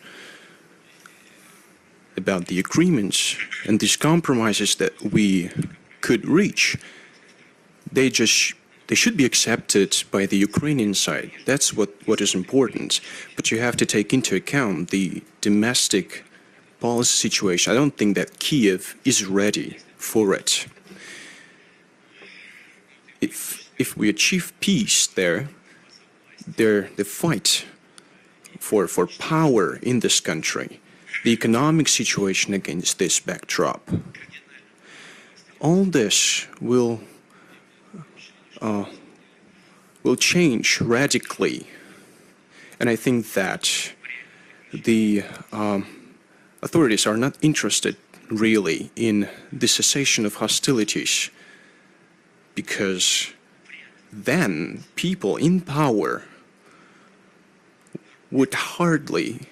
about the agreements and these compromises that we could reach. They should be accepted by the Ukrainian side. That's what is important. But you have to take into account the domestic policy situation. I don't think that Kiev is ready for it. If we achieve peace there, the fight for power in this country, the economic situation against this backdrop, all this will change radically. And I think that the authorities are not interested really in the cessation of hostilities, because then people in power would hardly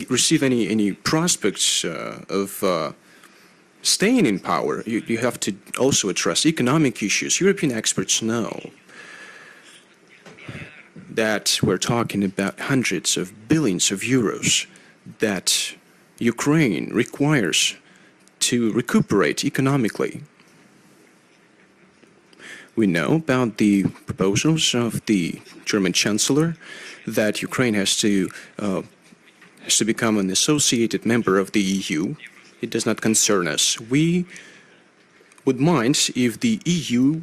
receive any prospects of staying in power. You have to also address economic issues. European experts know that we're talking about hundreds of billions of euros that Ukraine requires to recuperate economically. We know about the proposals of the German Chancellor that Ukraine has to become an associated member of the EU. It does not concern us. We would mind if the EU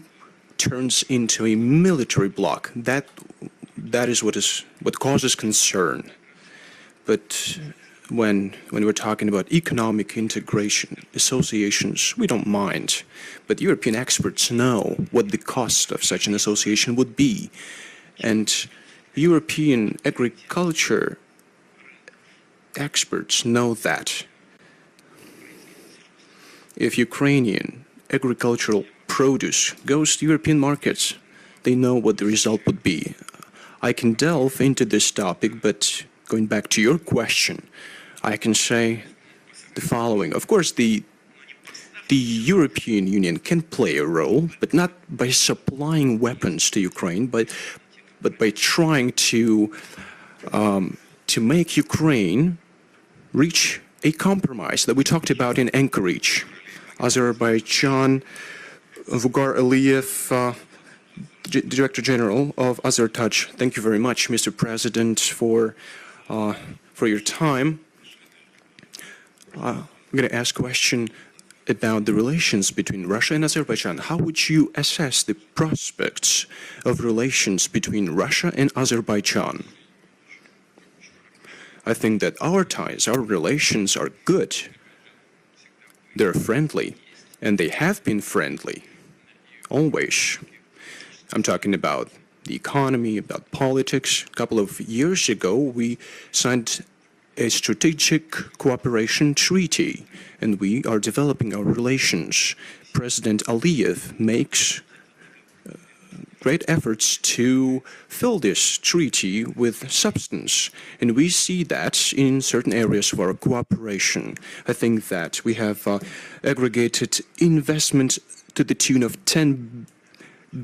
turns into a military bloc. That is what causes concern. But when we're talking about economic integration, associations, we don't mind. But European experts know what the cost of such an association would be. And European agriculture experts know that if Ukrainian agricultural produce goes to European markets, they know what the result would be. I can delve into this topic, but going back to your question, I can say the following. Of course, the European Union can play a role, but not by supplying weapons to Ukraine, but by trying to make Ukraine reach a compromise that we talked about in Anchorage. Azerbaijan, Vugar Aliyev, Director General of Azertouch. Thank you very much, Mr. President, for your time. I'm going to ask a question about the relations between Russia and Azerbaijan. How would you assess the prospects of relations between Russia and Azerbaijan? I think that our ties, our relations are good. They're friendly, and they have been friendly, always. I'm talking about the economy, about politics. A couple of years ago, we signed a strategic cooperation treaty, and we are developing our relations. President Aliyev makes great efforts to fill this treaty with substance, and we see that in certain areas of our cooperation. I think that we have aggregated investment to the tune of $10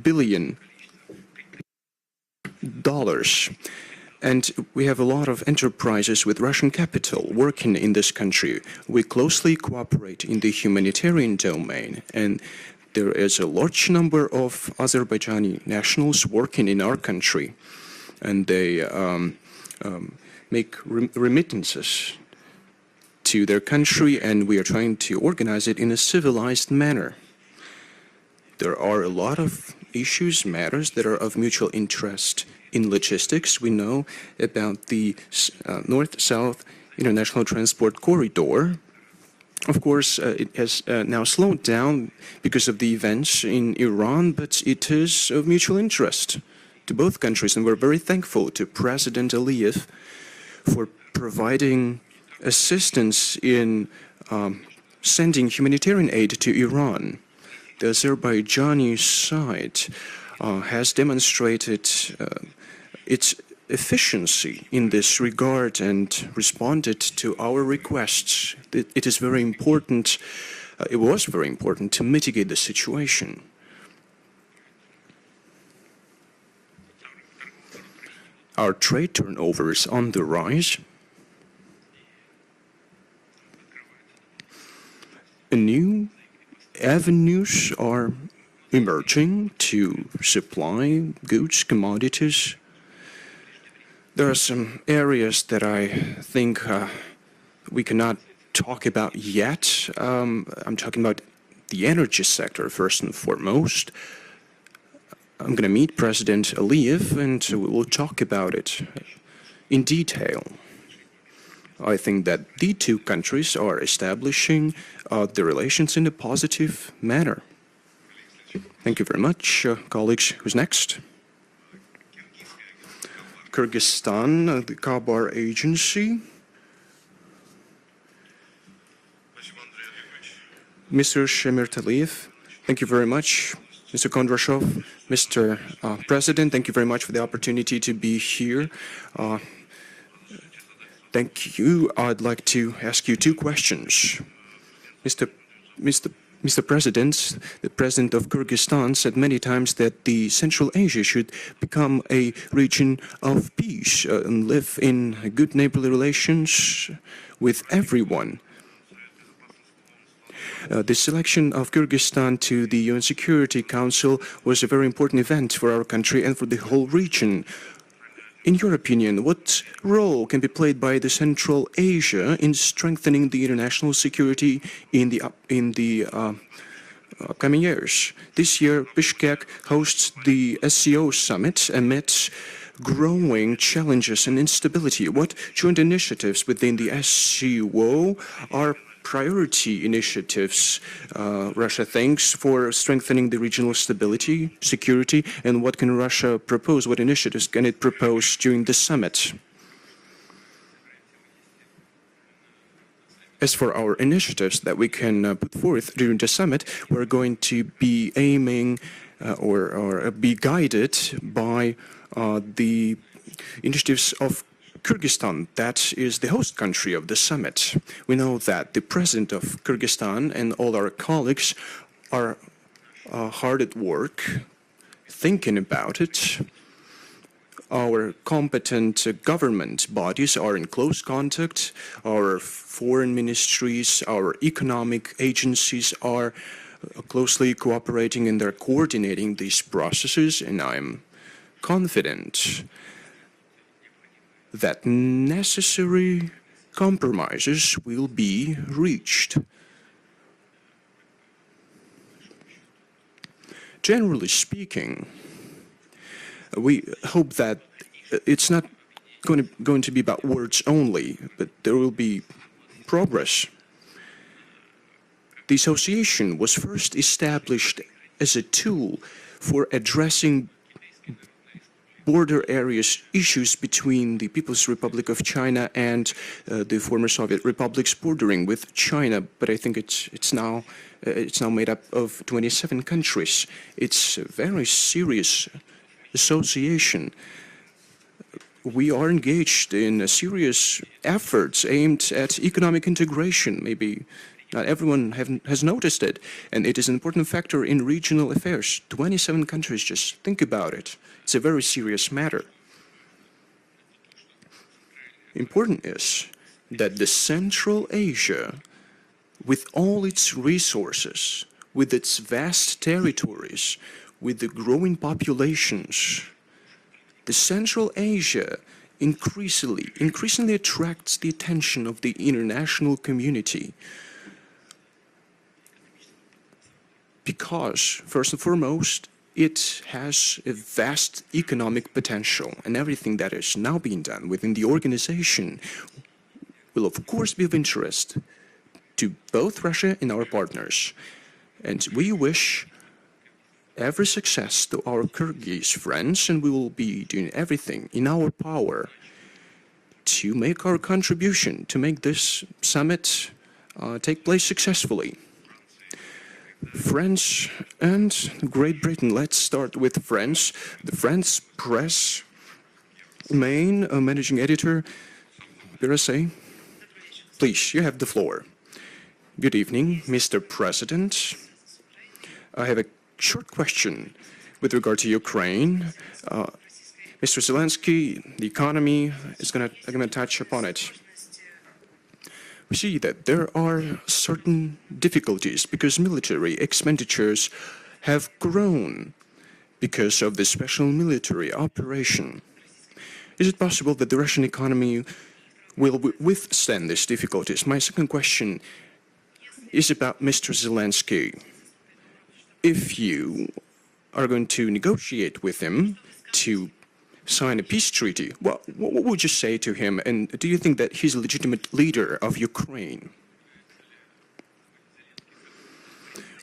billion. And we have a lot of enterprises with Russian capital working in this country. We closely cooperate in the humanitarian domain, and there is a large number of Azerbaijani nationals working in our country, and they make remittances to their country, and we are trying to organize it in a civilized manner. There are a lot of issues, matters that are of mutual interest. In logistics, we know about the North-South International Transport Corridor. Of course, it has now slowed down because of the events in Iran, but it is of mutual interest to both countries, and we're very thankful to President Aliyev for providing assistance in sending humanitarian aid to Iran. The Azerbaijani side has demonstrated its efficiency in this regard and responded to our requests. It is very important, it was very important to mitigate the situation. Our trade turnover is on the rise. New avenues are emerging to supply goods, commodities. There are some areas that I think we cannot talk about yet. I'm talking about the energy sector first and foremost. I'm going to meet President Aliyev and we will talk about it in detail. I think that the two countries are establishing the relations in a positive manner. Thank you very much. Colleagues, who's next? Kyrgyzstan, the Kabar Agency. Mr. Shemirtaliyev, thank you very much. Mr. Kondrashov, Mr. President, thank you very much for the opportunity to be here. Thank you. I'd like to ask you two questions. Mr. President, the President of Kyrgyzstan said many times that the Central Asia should become a region of peace and live in good neighborly relations with everyone. The selection of Kyrgyzstan to the UN Security Council was a very important event for our country and for the whole region. In your opinion, what role can be played by the Central Asia in strengthening the international security in the upcoming years? This year, Bishkek hosts the SCO summit amidst growing challenges and instability. What joint initiatives within the SCO are priority initiatives Russia thinks for strengthening the regional stability, security, and what can Russia propose, what initiatives can it propose during the summit? As for our initiatives that we can put forth during the summit, we're going to be aiming or be guided by the initiatives of Kyrgyzstan, that is the host country of the summit. We know that the president of Kyrgyzstan and all our colleagues are hard at work thinking about it. Our competent government bodies are in close contact. Our foreign ministries, our economic agencies are closely cooperating and they're coordinating these processes, and I'm confident that necessary compromises will be reached. Generally speaking, we hope that it's not going to be about words only, but there will be progress. The association was first established as a tool for addressing border areas issues between the People's Republic of China and the former Soviet republics bordering with China, but I think it's now made up of 27 countries. It's a very serious association. We are engaged in serious efforts aimed at economic integration. Maybe not everyone has noticed it, and it is an important factor in regional affairs. 27 countries, just think about it. It's a very serious matter. important is that the Central Asia, with all its resources, with its vast territories, with the growing populations, the Central Asia increasingly attracts the attention of the international community because, first and foremost, it has a vast economic potential, and everything that is now being done within the organization will of course be of interest to both Russia and our partners. And we wish every success to our Kyrgyz friends, and we will be doing everything in our power to make our contribution to make this summit take place successfully. France and Great Britain. Let's start with France. The France press main managing editor, Birasay. Please, you have the floor. Good evening, Mr. President. I have a short question with regard to Ukraine. Mr. Zelensky, the economy I'm going to touch upon it. We see that there are certain difficulties because military expenditures have grown because of the special military operation. Is it possible that the Russian economy will withstand these difficulties? My second question is about Mr. Zelensky. If you are going to negotiate with him to sign a peace treaty, what would you say to him? And do you think that he's a legitimate leader of Ukraine?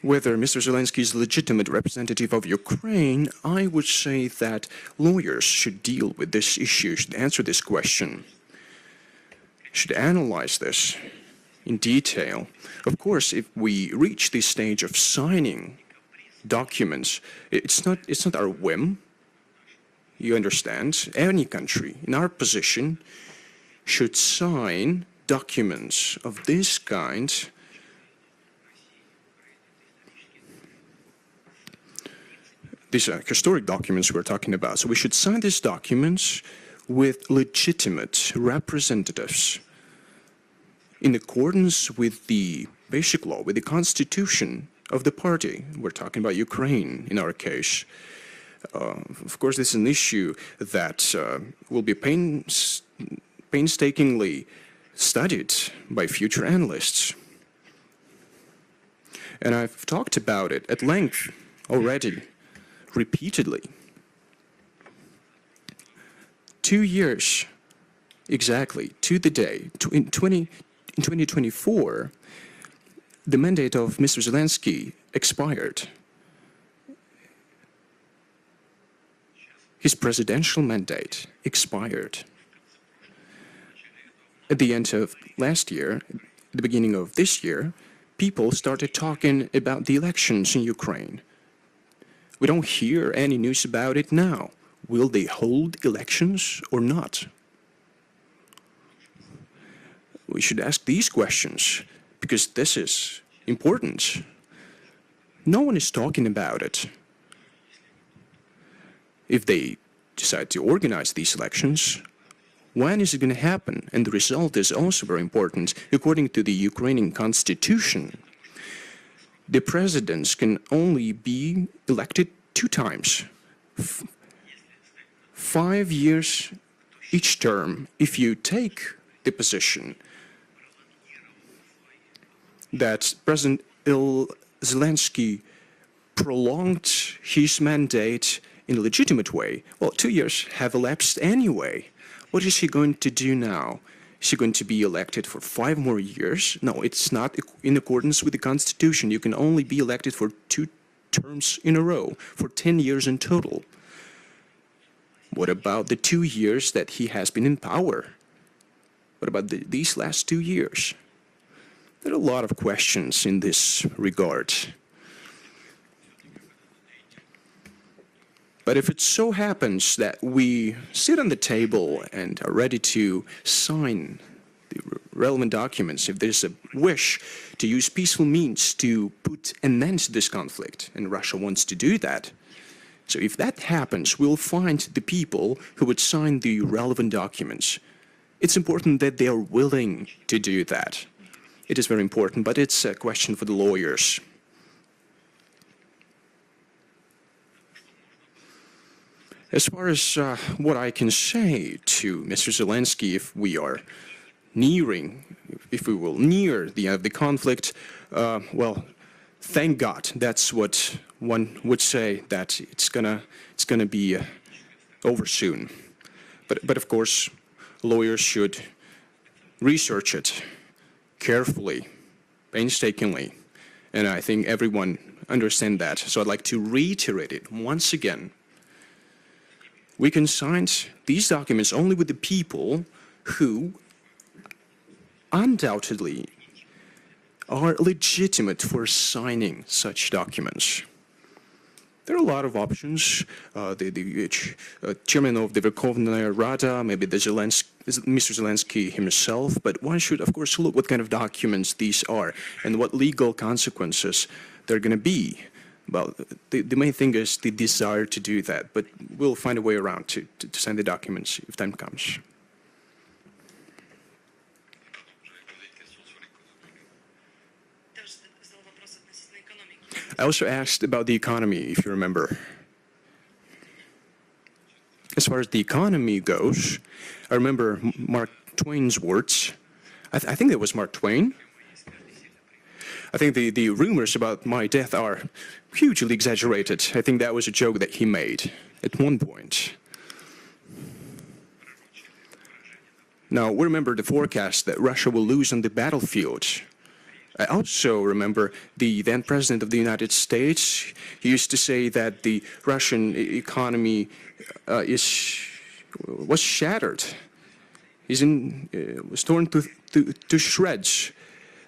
Whether Mr. Zelensky is a legitimate representative of Ukraine, I would say that lawyers should deal with this issue, should answer this question, should analyze this in detail. Of course, if we reach this stage of signing documents, it's not our whim. You understand, any country in our position should sign documents of this kind these are historic documents we're talking about. So we should sign these documents with legitimate representatives in accordance with the basic law, with the constitution of the party. We're talking about Ukraine in our case. Of course, this is an issue that will be painstakingly studied by future analysts. And I've talked about it at length already, repeatedly. 2 years, exactly, to the day, in 2024, the mandate of Mr. Zelensky expired. His presidential mandate expired. At the end of last year, the beginning of this year, people started talking about the elections in Ukraine. We don't hear any news about it now. Will they hold elections or not? We should ask these questions because this is important. No one is talking about it. If they decide to organize these elections, when is it going to happen? And the result is also very important. According to the Ukrainian constitution, the presidents can only be elected 2 times. 5 years each term. If you take the position that President Zelensky prolonged his mandate in a legitimate way, well, 2 years have elapsed anyway. What is he going to do now? Is he going to be elected for 5 more years? No, it's not in accordance with the Constitution. You can only be elected for 2 terms in a row, for 10 years in total. What about the 2 years that he has been in power? What about these last 2 years? There are a lot of questions in this regard. But if it so happens that we sit on the table and are ready to sign the relevant documents, if there's a wish to use peaceful means to put an end to this conflict, and Russia wants to do that, so if that happens, we'll find the people who would sign the relevant documents. it's important that they are willing to do that. It is very important, but it's a question for the lawyers. As far as what I can say to Mr. Zelensky, if we are nearing, if we will near the end of the conflict, well, thank God. That's what one would say, that it's gonna be over soon. But of course, lawyers should research it carefully, painstakingly, and I think everyone understands that. So I'd like to reiterate it once again. We can sign these documents only with the people who undoubtedly are legitimate for signing such documents. There are a lot of options. The chairman of the Verkhovnaya Rada, maybe Mr. Zelensky himself, but one should, of course, look what kind of documents these are and what legal consequences they're going to be. Well, the main thing is the desire to do that, but we'll find a way around to send the documents if time comes. I also asked about the economy, if you remember. As far as the economy goes, I remember Mark Twain's words. I think that was Mark Twain. I think the rumors about my death are hugely exaggerated. I think that was a joke that he made at one point. Now, we remember the forecast that Russia will lose on the battlefield. I also remember the then President of the United States. He used to say that the Russian economy was shattered. Was torn to shreds.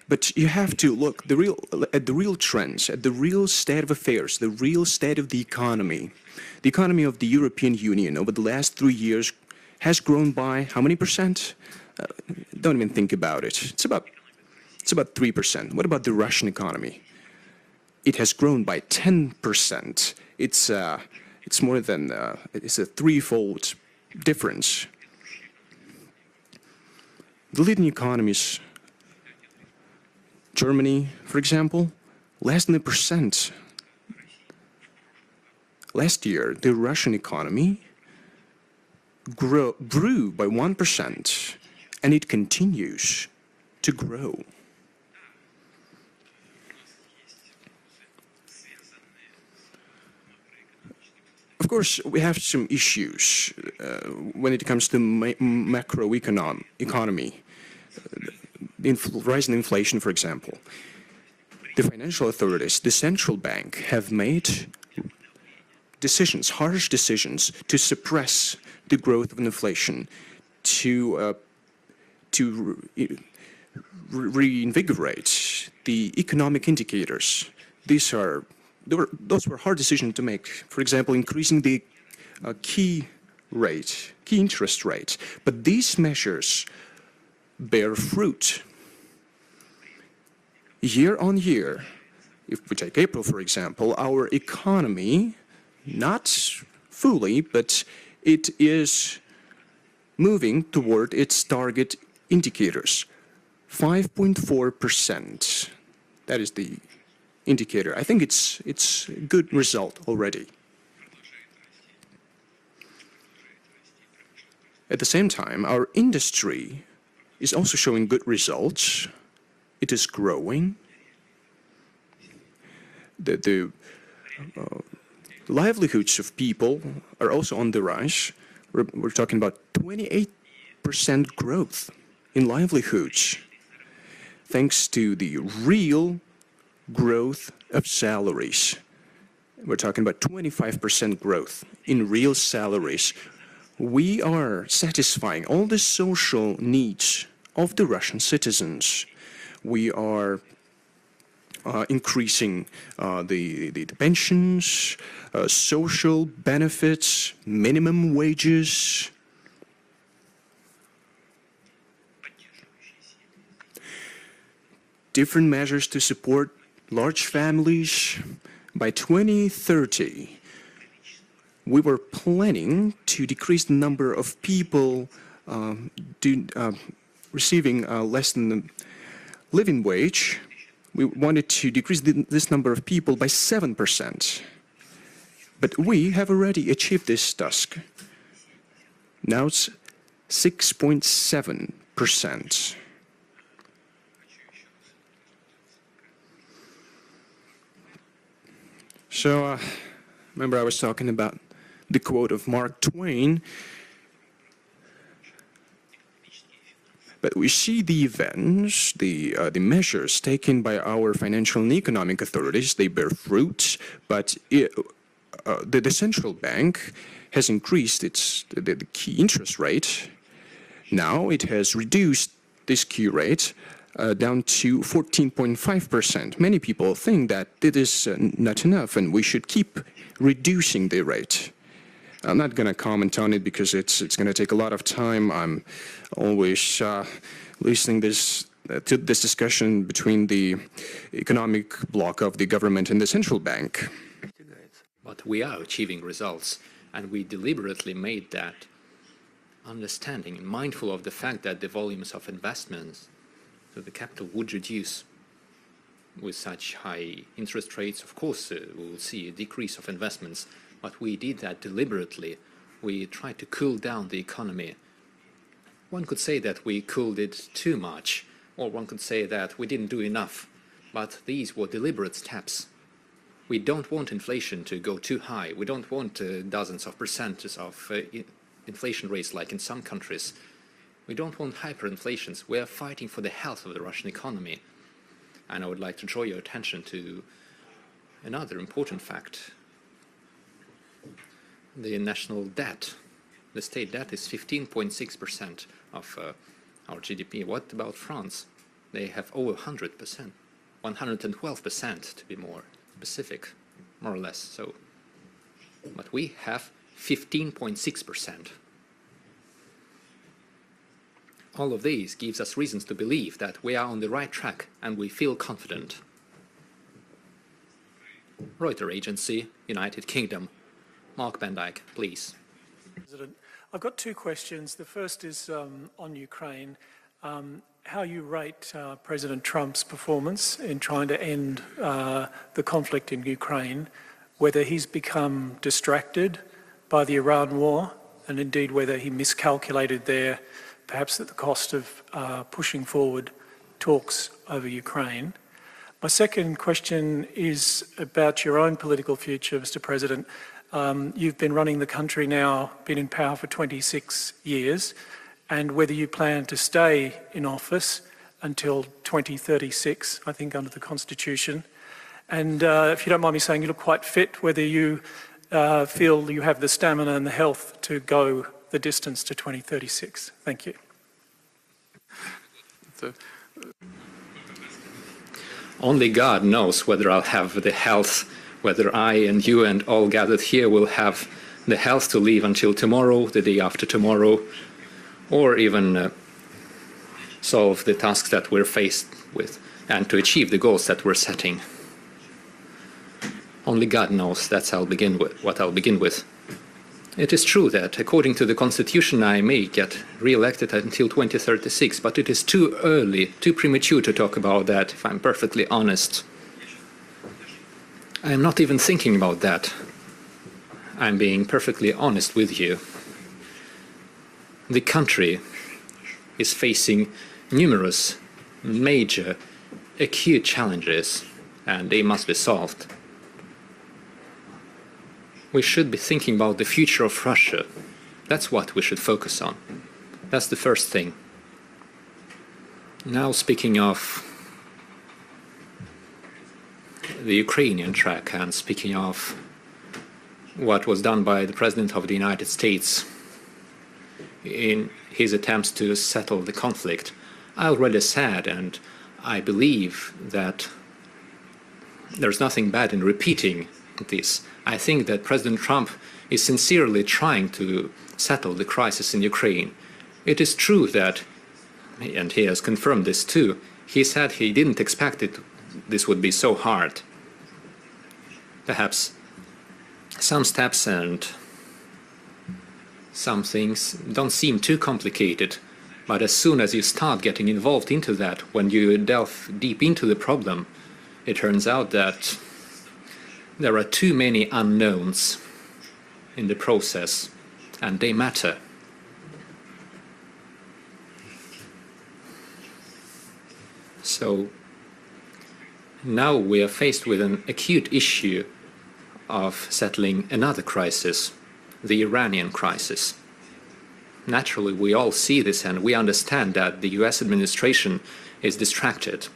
But you have to look at the real trends, at the real state of affairs, the real state of the economy. The economy of the European Union over the last 3 years has grown by how many percent? Don't even think about it. It's about 3%. What about the Russian economy? It has grown by 10%. It's more than it's a threefold difference. The leading economies, Germany, for example, less than 1%. Last year, the Russian economy grew by 1%, and it continues to grow. Of course, we have some issues when it comes to macroeconomy. Rise in inflation, for example. The financial authorities, the central bank, have made decisions, harsh decisions, to suppress the growth of inflation, to reinvigorate the economic indicators. Those were hard decisions to make. For example, increasing the key interest rate. But these measures bear fruit. Year on year, if we take April, for example, our economy, not fully, but it is moving toward its target indicators. 5.4%. That is the indicator. I think it's a good result already. At the same time, our industry is also showing good results. It is growing. The livelihoods of people are also on the rise. We're talking about 28% growth in livelihoods, thanks to the real growth of salaries. We're talking about 25% growth in real salaries. We are satisfying all the social needs of the Russian citizens. We are increasing the pensions, social benefits, minimum wages. Different measures to support large families. By 2030, we were planning to decrease the number of people receiving less than the living wage, we wanted to decrease this number of people by 7%. But we have already achieved this task. Now it's 6.7%. So, remember I was talking about the quote of Mark Twain. But we see the events, the measures taken by our financial and economic authorities, they bear fruit, but the central bank has increased the key interest rate. Now it has reduced this key rate down to 14.5%. Many people think that it is not enough and we should keep reducing the rate. I'm not going to comment on it because it's going to take a lot of time. I'm always listening to this discussion between the economic bloc of the government and the central bank. But we are achieving results, and we deliberately made that understanding, mindful of the fact that the volumes of investments to the capital would reduce. With such high interest rates, of course, we will see a decrease of investments, but we did that deliberately. We tried to cool down the economy. One could say that we cooled it too much, or one could say that we didn't do enough, but these were deliberate steps. We don't want inflation to go too high. We don't want dozens of percentages of inflation rates like in some countries. We don't want hyperinflations. We are fighting for the health of the Russian economy. And I would like to draw your attention to another important fact. The national debt, the state debt is 15.6% of our GDP. What about France? They have over 100%, 112% to be more specific, more or less. So, but we have 15.6%. All of these gives us reasons to believe that we are on the right track and we feel confident. Reuters Agency, United Kingdom. Mark Van Dyke, please. President, I've got two questions. The first is on Ukraine. How you rate President Trump's performance in trying to end the conflict in Ukraine, whether he's become distracted by the Iran war, and indeed whether he miscalculated there, perhaps at the cost of pushing forward talks over Ukraine. My second question is about your own political future, Mr. President. You've been running the country now, been in power for 26 years, and whether you plan to stay in office until 2036, I think, under the Constitution. And if you don't mind me saying, you look quite fit, whether you feel you have the stamina and the health to go the distance to 2036. Thank you. Only God knows whether I'll have the health, whether I and you and all gathered here will have the health to live until tomorrow, the day after tomorrow, or even solve the tasks that we're faced with and to achieve the goals that we're setting. Only God knows. That's what I'll begin with. It is true that, according to the Constitution, I may get re-elected until 2036, but it is too early, too premature to talk about that, if I'm perfectly honest. I am not even thinking about that. I'm being perfectly honest with you. The country is facing numerous, major, acute challenges, and they must be solved. We should be thinking about the future of Russia. That's what we should focus on. That's the first thing. Now, speaking of the Ukrainian track and speaking of what was done by the President of the United States in his attempts to settle the conflict, I already said, and I believe that there's nothing bad in repeating this. I think that President Trump is sincerely trying to settle the crisis in Ukraine. It is true that, and he has confirmed this too, he said he didn't expect this would be so hard. Perhaps some steps and some things don't seem too complicated, but as soon as you start getting involved into that, when you delve deep into the problem, it turns out that there are too many unknowns in the process, and they matter. So now we are faced with an acute issue of settling another crisis, the Iranian crisis. Naturally, we all see this and we understand that the US administration is distracted.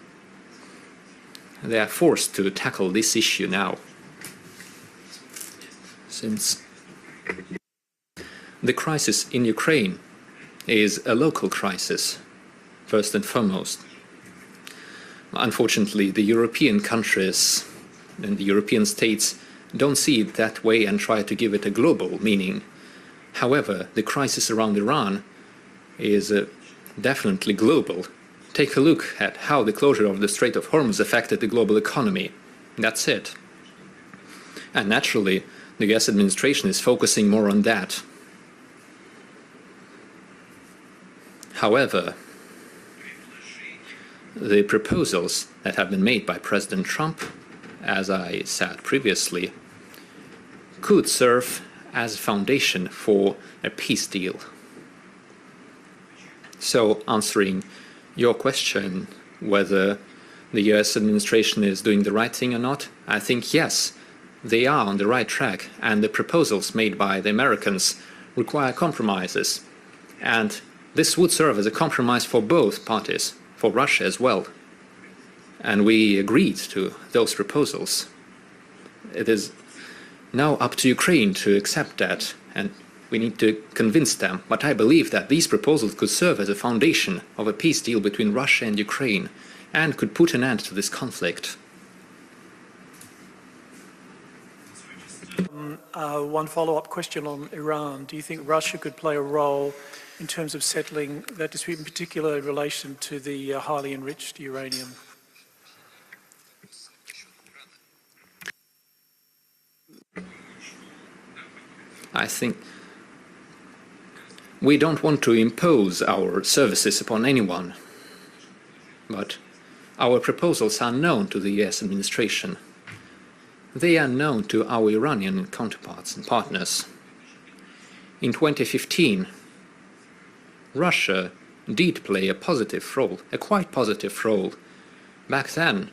They are forced to tackle this issue now, since the crisis in Ukraine is a local crisis, first and foremost. Unfortunately, the European countries and the European states don't see it that way and try to give it a global meaning. However, the crisis around Iran is definitely global. Take a look at how the closure of the Strait of Hormuz affected the global economy. That's it. And naturally, the US administration is focusing more on that. However, the proposals that have been made by President Trump, as I said previously, could serve as a foundation for a peace deal. So, answering your question whether the US administration is doing the right thing or not, I think yes, they are on the right track, and the proposals made by the Americans require compromises. And this would serve as a compromise for both parties, for Russia as well. And we agreed to those proposals. It is now up to Ukraine to accept that, and we need to convince them. But I believe that these proposals could serve as a foundation of a peace deal between Russia and Ukraine, and could put an end to this conflict. One follow-up question on Iran. Do you think Russia could play a role in terms of settling that dispute, in particular in relation to the highly enriched uranium? I think we don't want to impose our services upon anyone, but our proposals are known to the US administration. They are known to our Iranian counterparts and partners. In 2015, Russia did play a positive role, a quite positive role. Back then,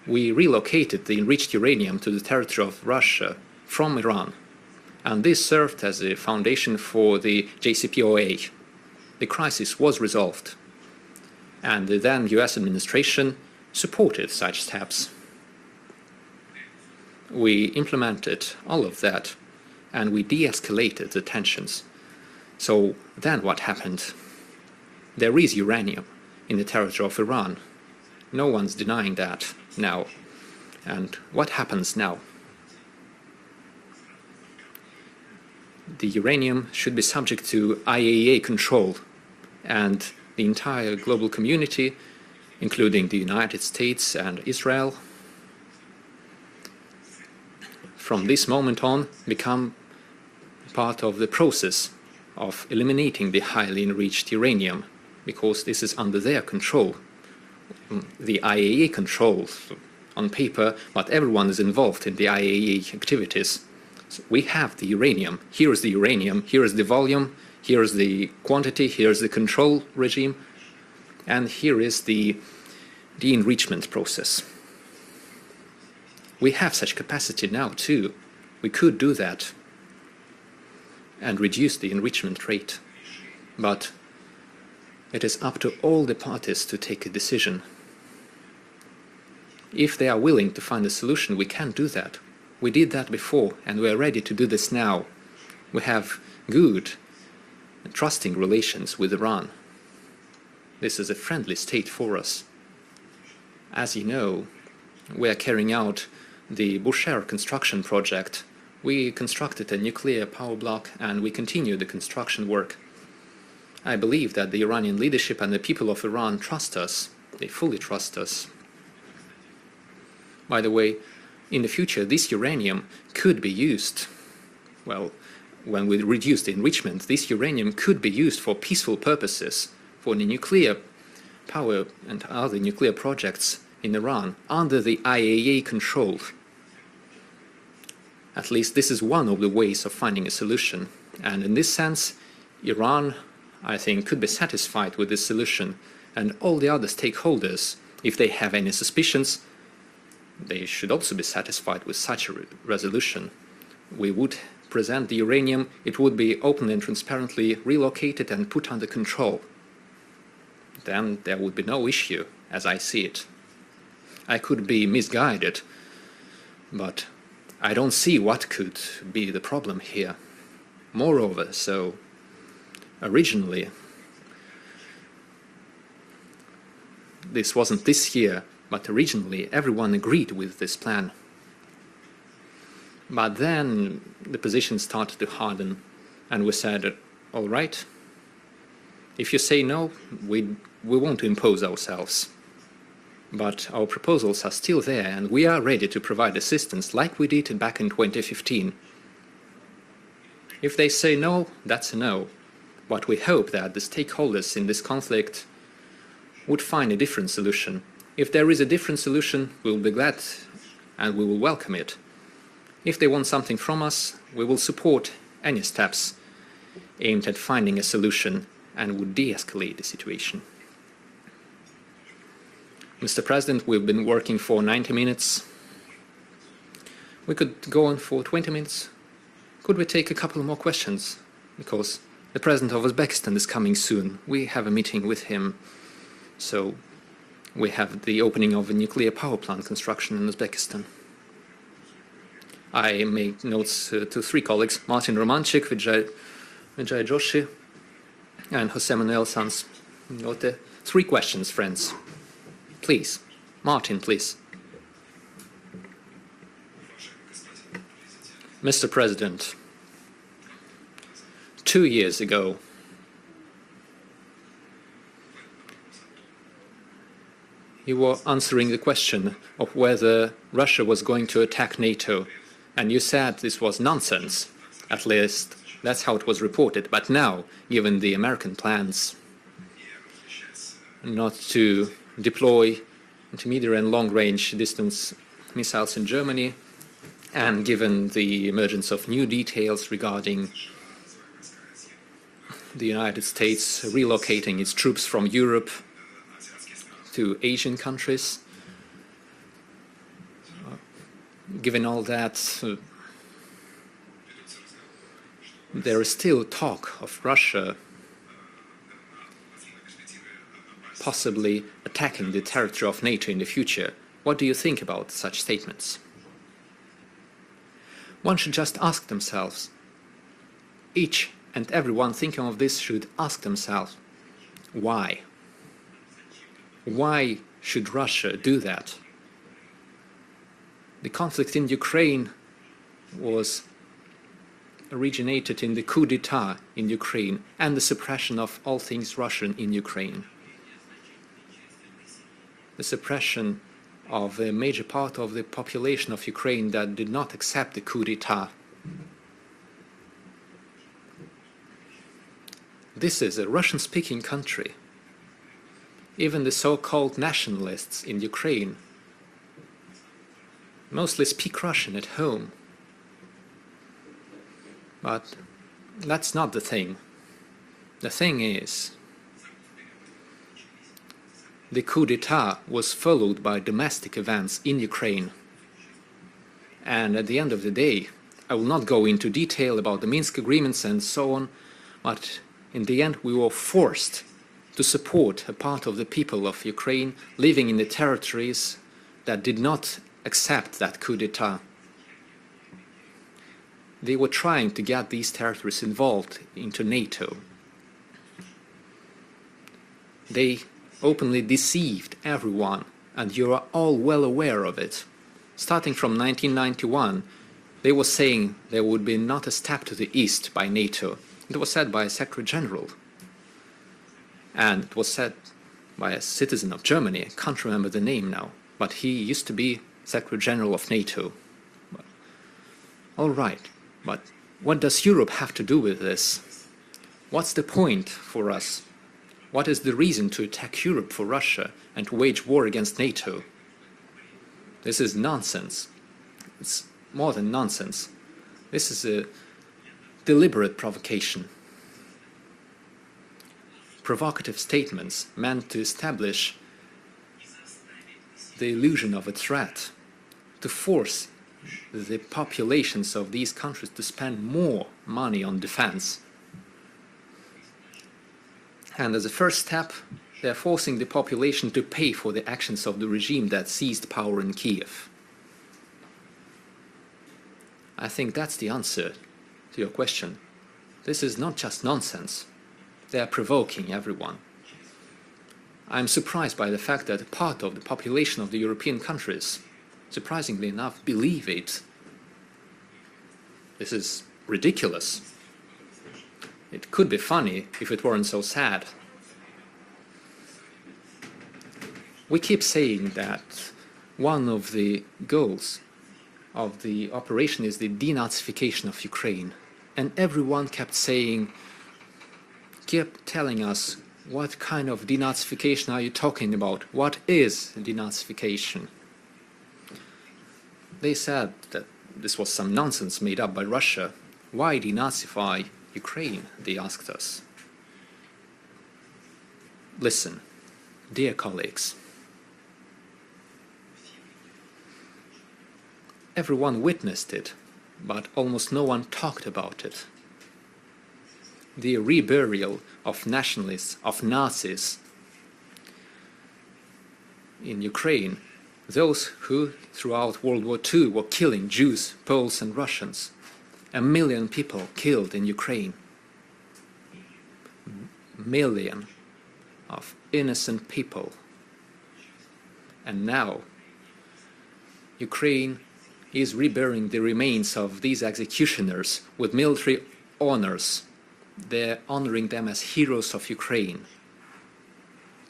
we relocated the enriched uranium to the territory of Russia from Iran, and this served as a foundation for the JCPOA. The crisis was resolved, and the then US administration supported such steps. We implemented all of that, and we de-escalated the tensions. So then what happened? There is uranium in the territory of Iran. No one's denying that now. And what happens now? The uranium should be subject to IAEA control, and the entire global community, including the United States and Israel, from this moment on become part of the process of eliminating the highly enriched uranium, because this is under their control. The IAEA controls on paper, but everyone is involved in the IAEA activities. So we have the uranium. Here is the uranium, here is the volume, here is the quantity, here is the control regime, and here is the enrichment process. We have such capacity now too. We could do that and reduce the enrichment rate. But it is up to all the parties to take a decision. If they are willing to find a solution, we can do that. We did that before, and we are ready to do this now. We have good and trusting relations with Iran. This is a friendly state for us. As you know, we are carrying out the Bushehr construction project. We constructed a nuclear power block, and we continue the construction work. I believe that the Iranian leadership and the people of Iran trust us. They fully trust us. By the way, in the future, this uranium could be used. Well, when we reduce the enrichment, this uranium could be used for peaceful purposes, for the nuclear power and other nuclear projects in Iran under the IAEA control. At least this is one of the ways of finding a solution. And in this sense, Iran, I think, could be satisfied with this solution. And all the other stakeholders, if they have any suspicions, they should also be satisfied with such a resolution. We would present the uranium, it would be openly and transparently relocated and put under control. Then there would be no issue, as I see it. I could be misguided, but I don't see what could be the problem here. Moreover, so originally, this wasn't this year, but originally everyone agreed with this plan. But then the position started to harden, and we said, all right, if you say no, we won't impose ourselves. But our proposals are still there, and we are ready to provide assistance like we did back in 2015. If they say no, that's a no. But we hope that the stakeholders in this conflict would find a different solution. If there is a different solution, we will be glad and we will welcome it. If they want something from us, we will support any steps aimed at finding a solution and would de-escalate the situation. Mr. President, we've been working for 90 minutes. We could go on for 20 minutes. Could we take a couple more questions? Because the President of Uzbekistan is coming soon. We have a meeting with him. So we have the opening of a nuclear power plant construction in Uzbekistan. I made notes to three colleagues, Martin Romanchik, Vijay Joshi, and Jose Manuel Sanz. Three questions, friends. Please. Martin, please. Mr. President, 2 years ago, you were answering the question of whether Russia was going to attack NATO, and you said this was nonsense. At least that's how it was reported. But now, given the American plans not to deploy intermediate and long-range distance missiles in Germany, and given the emergence of new details regarding the United States relocating its troops from Europe to Asian countries, given all that, there is still talk of Russia possibly attacking the territory of NATO in the future. What do you think about such statements? One should just ask themselves, each and everyone thinking of this should ask themselves, why? Why should Russia do that? The conflict in Ukraine was originated in the coup d'etat in Ukraine and the suppression of all things Russian in Ukraine. The suppression of a major part of the population of Ukraine that did not accept the coup d'etat. This is a Russian-speaking country. Even the so-called nationalists in Ukraine mostly speak Russian at home. But that's not the thing. The thing is, the coup d'etat was followed by domestic events in Ukraine. And at the end of the day, I will not go into detail about the Minsk agreements and so on, but in the end we were forced to support a part of the people of Ukraine living in the territories that did not accept that coup d'etat. They were trying to get these territories involved into NATO. They openly deceived everyone, and you are all well aware of it. Starting from 1991, they were saying there would be not a step to the east by NATO. It was said by a Secretary General. And it was said by a citizen of Germany. I can't remember the name now, but he used to be Secretary General of NATO. All right, but What does Europe have to do with this? What's the point for us? What is the reason to attack Europe for Russia and to wage war against NATO? This is nonsense. It's more than nonsense. This is a deliberate provocation. Provocative statements meant to establish the illusion of a threat, to force the populations of these countries to spend more money on defense. And as a first step, they are forcing the population to pay for the actions of the regime that seized power in Kiev. I think that's the answer to your question. This is not just nonsense. They are provoking everyone. I'm surprised by the fact that part of the population of the European countries, surprisingly enough, believe it. This is ridiculous. It could be funny if it weren't so sad. We keep saying that one of the goals of the operation is the denazification of Ukraine. And everyone kept telling us, what kind of denazification are you talking about? What is denazification? They said that this was some nonsense made up by Russia. Why denazify Ukraine? They asked us. Listen, dear colleagues, everyone witnessed it, but almost no one talked about it. The reburial of nationalists, of Nazis in Ukraine, those who throughout World War II were killing Jews, Poles and Russians. 1 million people killed in Ukraine. Million of innocent people. And now Ukraine is reburying the remains of these executioners with military honors. They're honoring them as heroes of Ukraine.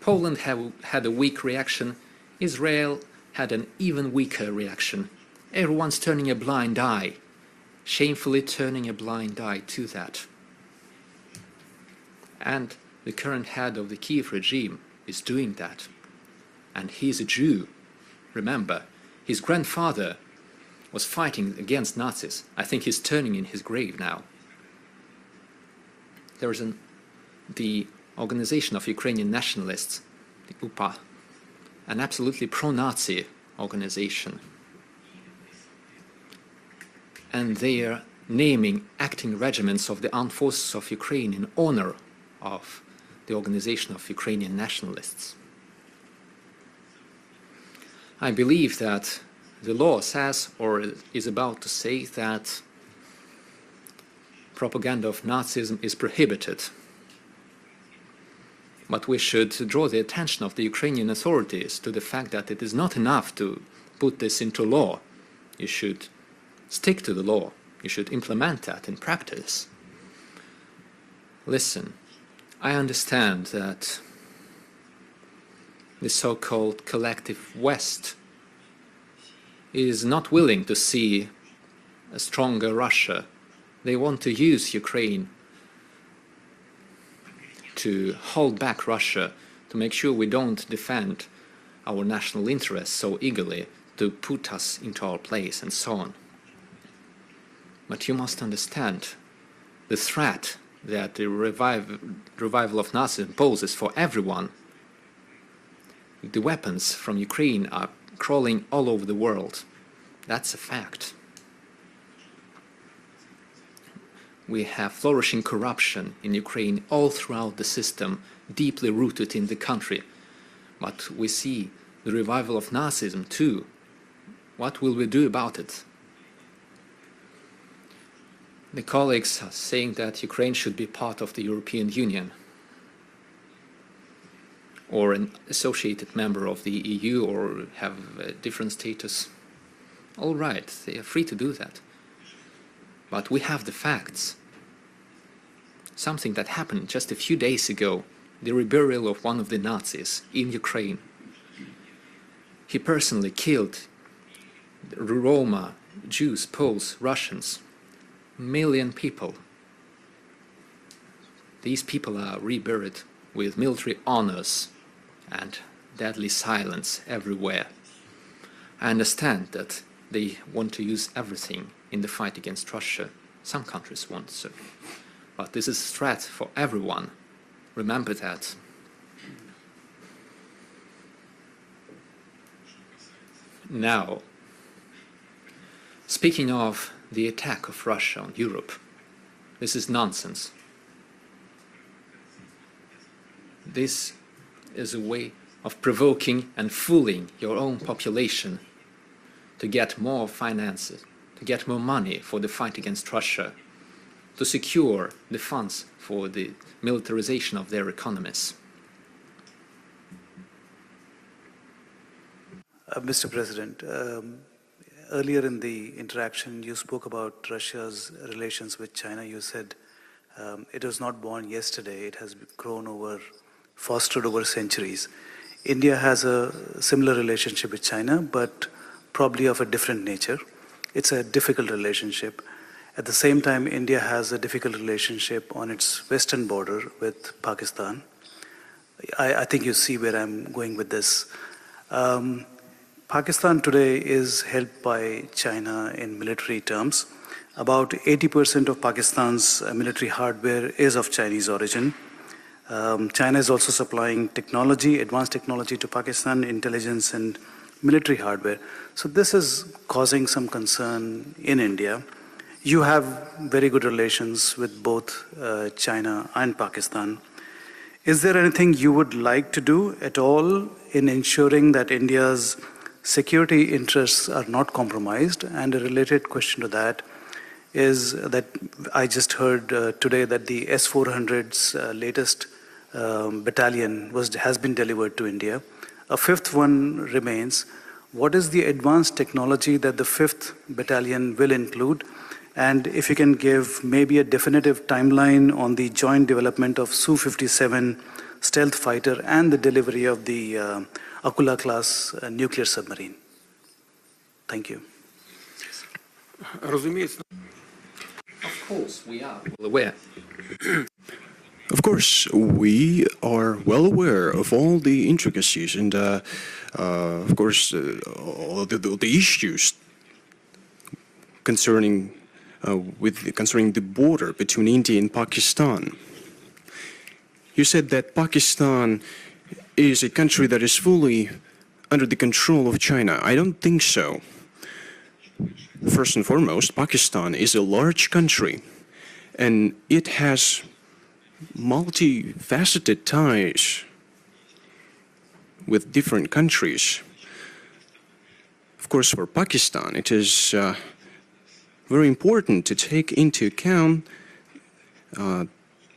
Poland had a weak reaction. Israel had an even weaker reaction. Everyone's turning a blind eye, shamefully turning a blind eye to that. And the current head of the Kiev regime is doing that. And he's a Jew. Remember, his grandfather was fighting against Nazis. I think he's turning in his grave now. There is the Organization of Ukrainian Nationalists, the UPA, an absolutely pro-Nazi organization. And they are naming acting regiments of the armed forces of Ukraine in honor of the Organization of Ukrainian Nationalists. I believe that the law says, or is about to say, that propaganda of Nazism is prohibited. But we should draw the attention of the Ukrainian authorities to the fact that it is not enough to put this into law. You should stick to the law. You should implement that in practice. Listen, I understand that the so-called collective West is not willing to see a stronger Russia. They want to use Ukraine to hold back Russia, to make sure we don't defend our national interests so eagerly, to put us into our place and so on. But you must understand the threat that the revival of Nazism poses for everyone. The weapons from Ukraine are crawling all over the world. That's a fact. We have flourishing corruption in Ukraine all throughout the system, deeply rooted in the country. But we see the revival of Nazism too. What will we do about it? The colleagues are saying that Ukraine should be part of the European Union or an associated member of the EU or have a different status. All right, they are free to do that. But we have the facts. Something that happened just a few days ago, the reburial of one of the Nazis in Ukraine. He personally killed Roma, Jews, Poles, Russians. million people. These people are reburied with military honors and deadly silence everywhere. I understand that they want to use everything in the fight against Russia. Some countries want so. But this is a threat for everyone. Remember that. Now, speaking of the attack of Russia on Europe, this is nonsense. This is a way of provoking and fooling your own population to get more finances, to get more money for the fight against Russia, to secure the funds for the militarization of their economies. Mr. President, earlier in the interaction, you spoke about Russia's relations with China. You said it was not born yesterday. It has grown fostered over centuries. India has a similar relationship with China, but probably of a different nature. It's a difficult relationship. At the same time, India has a difficult relationship on its western border with Pakistan. I think you see where I'm going with this. Pakistan today is helped by China in military terms. About 80% of Pakistan's military hardware is of Chinese origin. China is also supplying technology, advanced technology to Pakistan, intelligence and military hardware. So this is causing some concern in India. You have very good relations with both China and Pakistan. Is there anything you would like to do at all in ensuring that India's security interests are not compromised? And a related question to that is that I just heard today that the S-400's latest battalion has been delivered to India. A fifth one remains. What is the advanced technology that the 5th battalion will include? And if you can give maybe a definitive timeline on the joint development of Su-57 stealth fighter and the delivery of the Akula class nuclear submarine. Thank you. Of course, we are well aware. Of course, we are well aware of all the intricacies and, of course, all the issues concerning the border between India and Pakistan. You said that Pakistan is a country that is fully under the control of China. I don't think so. First and foremost, Pakistan is a large country, and it has multifaceted ties with different countries. Of course, for Pakistan, it is very important to take into account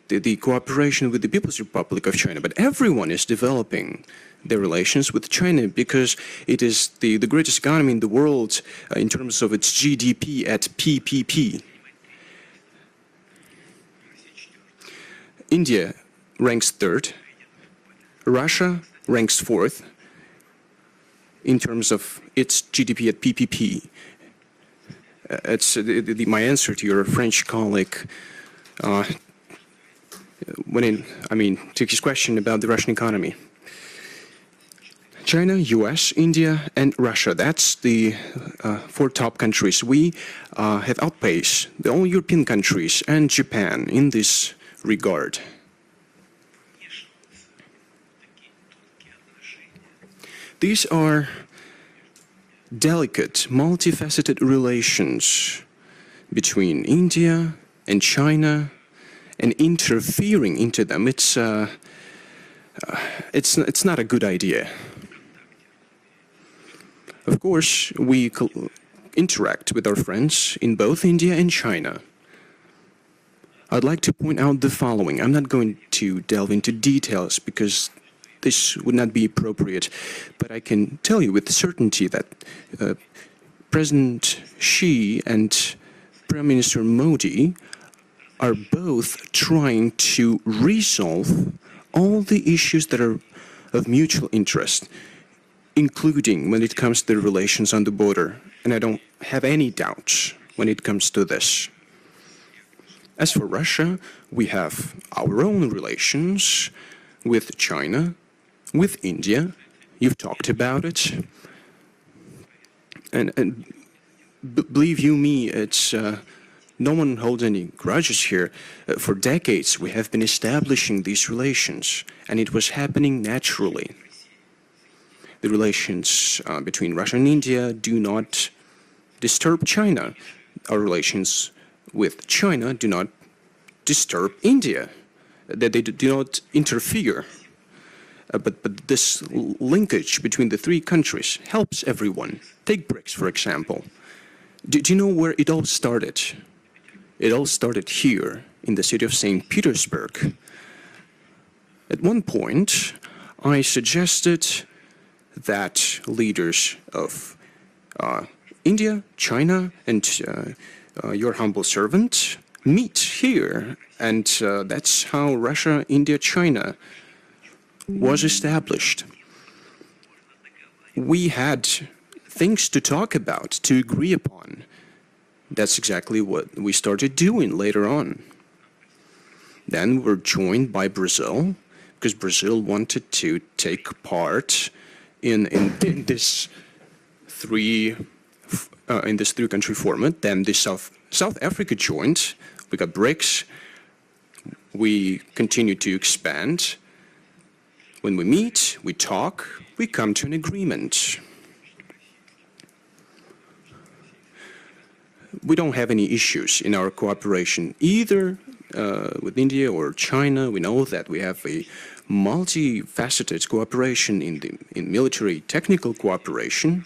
the cooperation with the People's Republic of China. But everyone is developing their relations with China because it is the greatest economy in the world in terms of its GDP at PPP. India ranks 3rd. Russia ranks 4th in terms of its GDP at PPP. It's my answer to your French colleague to his question about the Russian economy. China, US, India, and Russia. That's the 4 top countries. We have outpaced all European countries and Japan in this regard. These are delicate, multifaceted relations between India and China, and interfering into them, it's not a good idea. Of course, we interact with our friends in both India and China. I'd like to point out the following. I'm not going to delve into details because this would not be appropriate, but I can tell you with certainty that President Xi and Prime Minister Modi are both trying to resolve all the issues that are of mutual interest, including when it comes to the relations on the border. And I don't have any doubts when it comes to this. As for Russia, we have our own relations with China, with India. You've talked about it. And believe you me, it's no one holds any grudges here. For decades, we have been establishing these relations, and it was happening naturally. The relations between Russia and India do not disturb China. Our relations with China do not disturb India. They do not interfere. But this linkage between the three countries helps everyone. Take BRICS, for example. Do you know where it all started? It all started here, in the city of St. Petersburg. At one point, I suggested that leaders of India, China, and your humble servant meet here. And that's how Russia, India, China was established. We had things to talk about, to agree upon. That's exactly what we started doing later on. Then we were joined by Brazil, because Brazil wanted to take part in this three-country format. Then the South Africa joined. We got BRICS. We continue to expand. When we meet, we talk, we come to an agreement. We don't have any issues in our cooperation, either with India or China. We know that we have a multifaceted cooperation in military technical cooperation.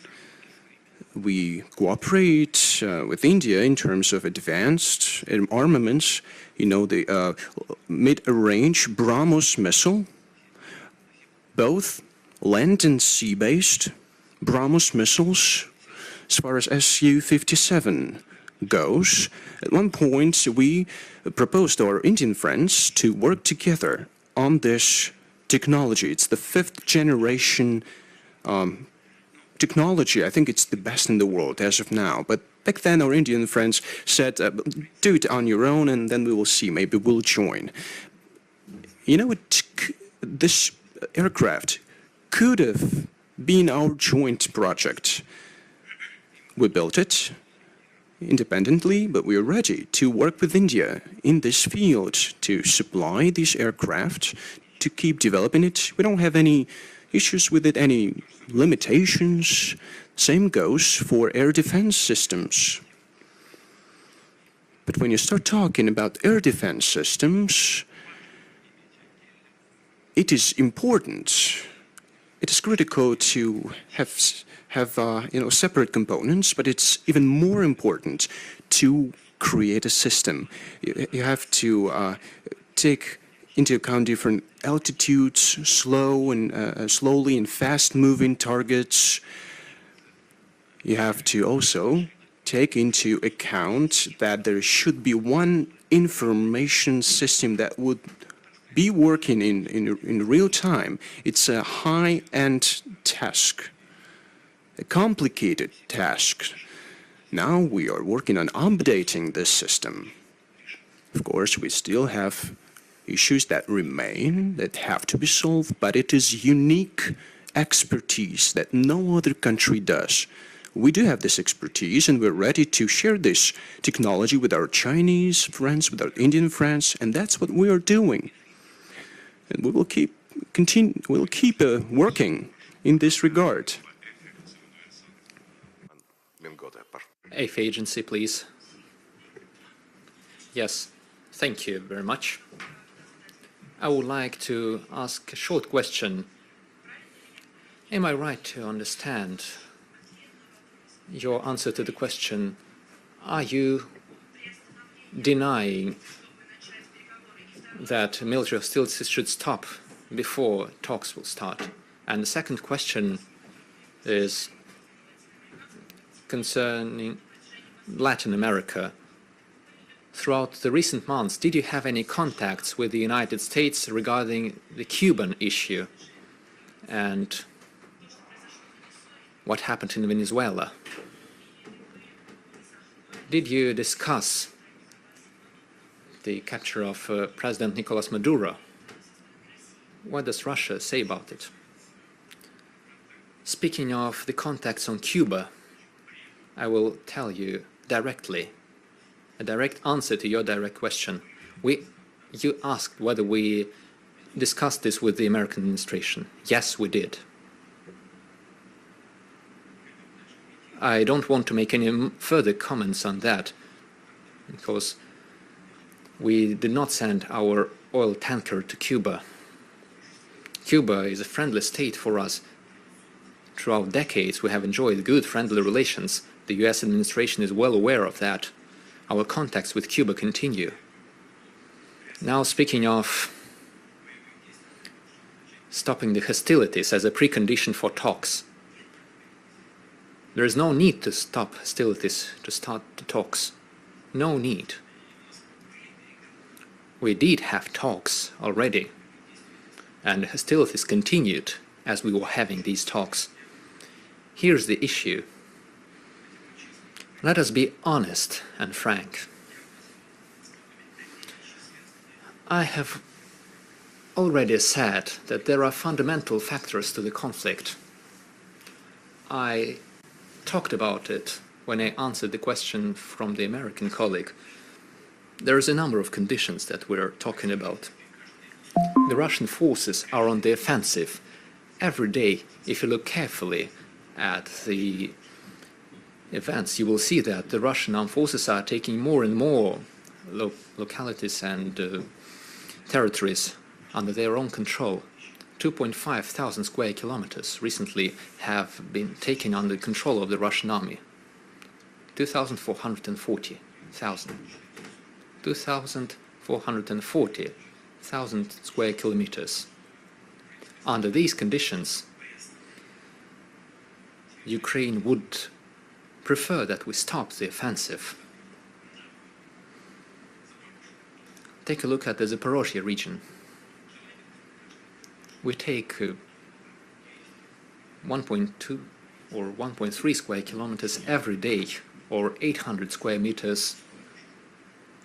We cooperate with India in terms of advanced armaments. You know, the mid-range BrahMos missile, both land and sea-based BrahMos missiles, as far as Su-57 goes. At one point, we proposed to our Indian friends to work together on this technology. It's the 5th generation technology. I think it's the best in the world as of now. But back then, our Indian friends said, do it on your own, and then we will see. Maybe we'll join. You know, this aircraft could have been our joint project. We built it independently, but we are ready to work with India in this field to supply this aircraft, to keep developing it. We don't have any issues with it, any limitations. Same goes for air defense systems. But when you start talking about air defense systems, it is important. It is critical to have separate components, but it's even more important to create a system. You have to take into account different altitudes, slowly and fast-moving targets. You have to also take into account that there should be one information system that would be working in real time. It's a high-end task, a complicated task. Now we are working on updating this system. Of course, we still have issues that remain, that have to be solved, but it is unique expertise that no other country does. We do have this expertise, and we're ready to share this technology with our Chinese friends, with our Indian friends, and that's what we are doing. And we will keep working in this regard. Eighth agency, please. Yes, thank you very much. I would like to ask a short question. Am I right to understand your answer to the question, are you denying that military hostilities should stop before talks will start? And the second question is concerning Latin America. Throughout the recent months, did you have any contacts with the United States regarding the Cuban issue and what happened in Venezuela? Did you discuss the capture of President Nicolas Maduro. What does Russia say about it? Speaking of the contacts on Cuba, I will tell you directly, a direct answer to your direct question. You asked whether we discussed this with the American administration. Yes, we did. I don't want to make any further comments on that, because we did not send our oil tanker to Cuba. Cuba is a friendly state for us. Throughout decades, we have enjoyed good friendly relations. The US administration is well aware of that. Our contacts with Cuba continue. Now, speaking of stopping the hostilities as a precondition for talks, there is no need to stop hostilities to start the talks. No need. We did have talks already, and hostilities continued as we were having these talks. Here's the issue. Let us be honest and frank. I have already said that there are fundamental factors to the conflict. I talked about it when I answered the question from the American colleague. There is a number of conditions that we're talking about. The Russian forces are on the offensive. Every day, if you look carefully at the events, you will see that the Russian armed forces are taking more and more localities and territories under their own control. 2.5 thousand square kilometers recently have been taken under control of the Russian army. 2,440,000 square kilometers. Under these conditions, Ukraine would prefer that we stop the offensive. Take a look at the Zaporozhye region. We take 1.2 or 1.3 square kilometers every day, or 800 square meters.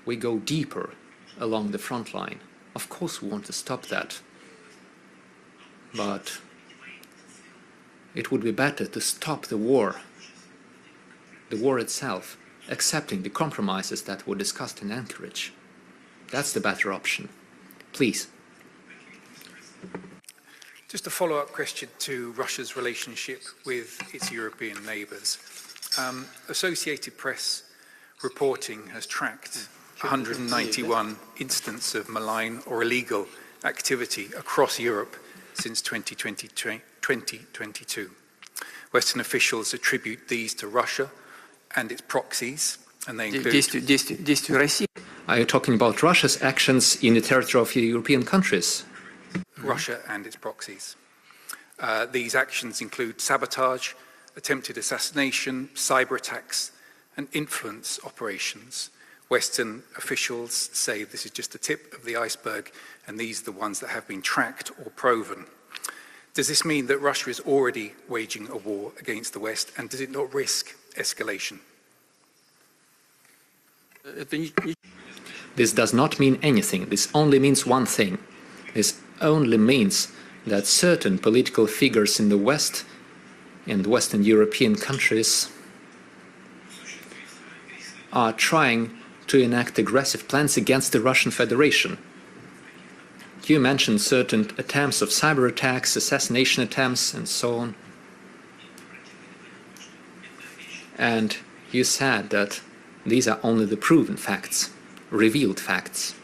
We go deeper along the front line. Of course we want to stop that, but it would be better to stop the war itself, accepting the compromises that were discussed in Anchorage. That's the better option. Please. Just a follow-up question to Russia's relationship with its European neighbours. Associated Press reporting has tracked 191 instances of malign or illegal activity across Europe since 2022. Western officials attribute these to Russia and its proxies, and they include... Are you talking about Russia's actions in the territory of the European countries? Russia and its proxies. These actions include sabotage, attempted assassination, cyber attacks, and influence operations. Western officials say this is just the tip of the iceberg, and these are the ones that have been tracked or proven. Does this mean that Russia is already waging a war against the West, and does it not risk escalation? This does not mean anything. This only means one thing. This only means that certain political figures in the West, in Western European countries, are trying to enact aggressive plans against the Russian Federation. You mentioned certain attempts of cyber attacks, assassination attempts, and so on. And you said that these are only the proven facts, revealed facts.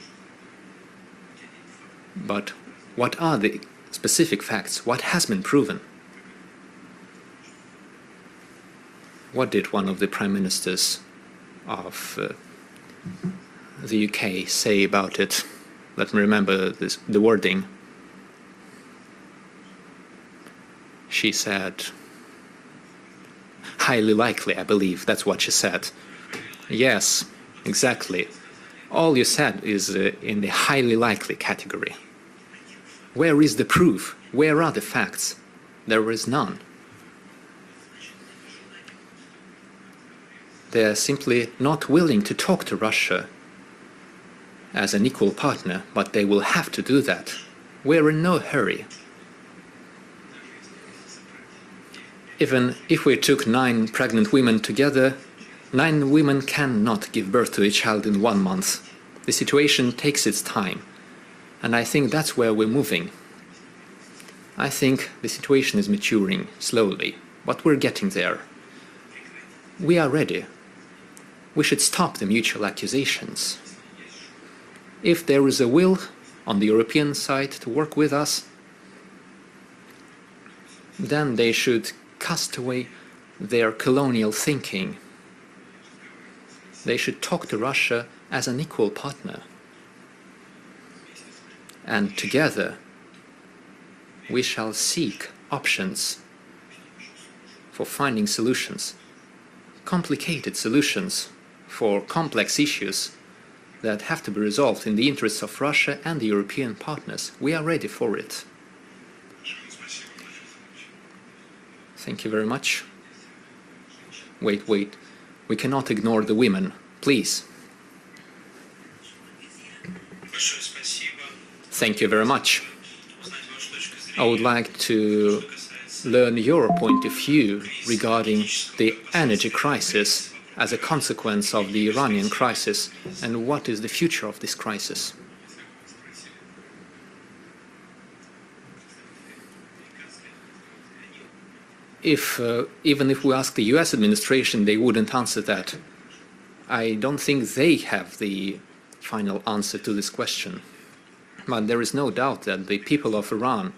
But what are the specific facts? What has been proven? What did one of the prime ministers of the UK say about it? Let me remember the wording. She said, highly likely, I believe, that's what she said. Yes, exactly. All you said is in the highly likely category. Where is the proof? Where are the facts? There is none. They are simply not willing to talk to Russia as an equal partner, but they will have to do that. We're in no hurry. Even if we took 9 pregnant women together, 9 women cannot give birth to a child in 1 month. The situation takes its time, and I think that's where we're moving. I think the situation is maturing slowly, but we're getting there. We are ready. We should stop the mutual accusations. If there is a will on the European side to work with us, then they should cast away their colonial thinking. They should talk to Russia as an equal partner. And together we shall seek options for finding solutions, complicated solutions for complex issues that have to be resolved in the interests of Russia and the European partners. We are ready for it. Thank you very much. Wait. We cannot ignore the women. Please. Thank you very much. I would like to learn your point of view regarding the energy crisis as a consequence of the Iranian crisis, and what is the future of this crisis? Even if we ask the US administration, they wouldn't answer that. I don't think they have the final answer to this question. But there is no doubt that the people of Iran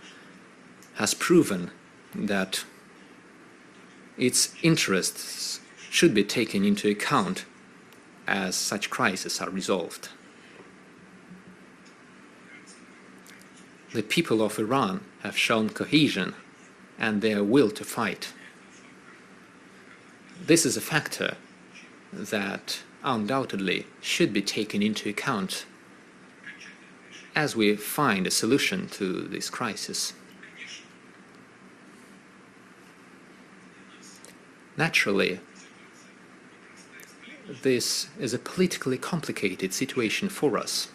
has proven that its interests should be taken into account as such crises are resolved. The people of Iran have shown cohesion and their will to fight. This is a factor that undoubtedly should be taken into account as we find a solution to this crisis. Naturally, this is a politically complicated situation for us,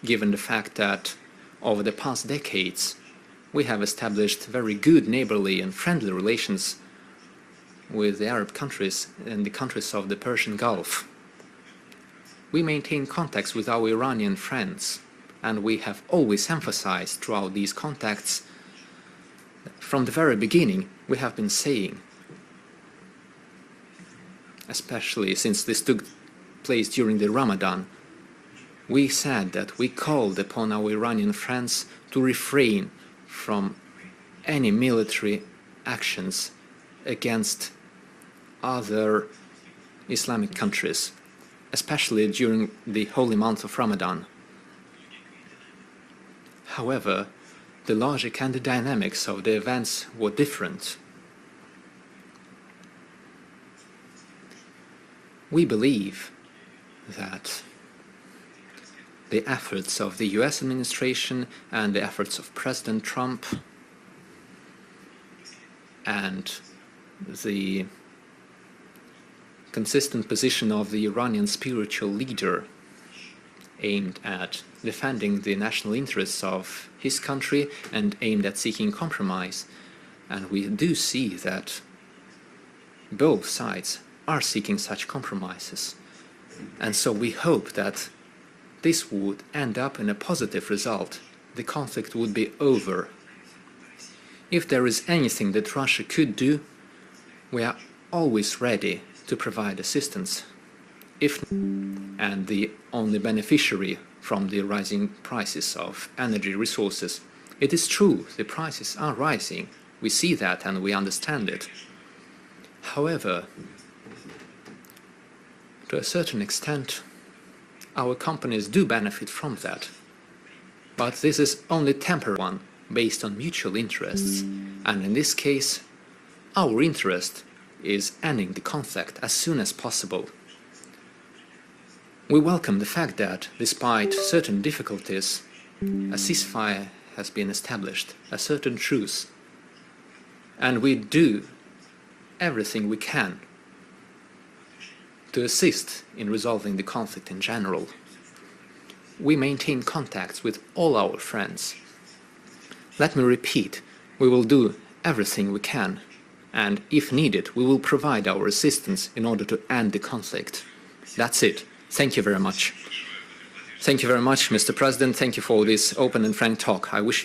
given the fact that over the past decades we have established very good neighborly and friendly relations with the Arab countries and the countries of the Persian Gulf. We maintain contacts with our Iranian friends, and we have always emphasized throughout these contacts, from the very beginning, we have been saying, especially since this took place during the Ramadan, we said that we called upon our Iranian friends to refrain from any military actions against other Islamic countries, especially during the holy month of Ramadan. However, the logic and the dynamics of the events were different. We believe that the efforts of the US administration and the efforts of President Trump and the consistent position of the Iranian spiritual leader aimed at defending the national interests of his country and aimed at seeking compromise. And we do see that both sides are seeking such compromises. And so we hope that this would end up in a positive result. The conflict would be over. If there is anything that Russia could do, we are always ready to provide assistance. And the only beneficiary from the rising prices of energy resources. It is true, the prices are rising. We see that and we understand it. However, to a certain extent, our companies do benefit from that. But this is only temporary one, based on mutual interests. And in this case, our interest is ending the conflict as soon as possible. We welcome the fact that, despite certain difficulties, a ceasefire has been established, a certain truce. And we do everything we can to assist in resolving the conflict in general. we maintain contacts with all our friends. Let me repeat, we will do everything we can, and if needed, we will provide our assistance in order to end the conflict. That's it. Thank you very much. Thank you very much, Mr. President. Thank you for this open and frank talk. I wish you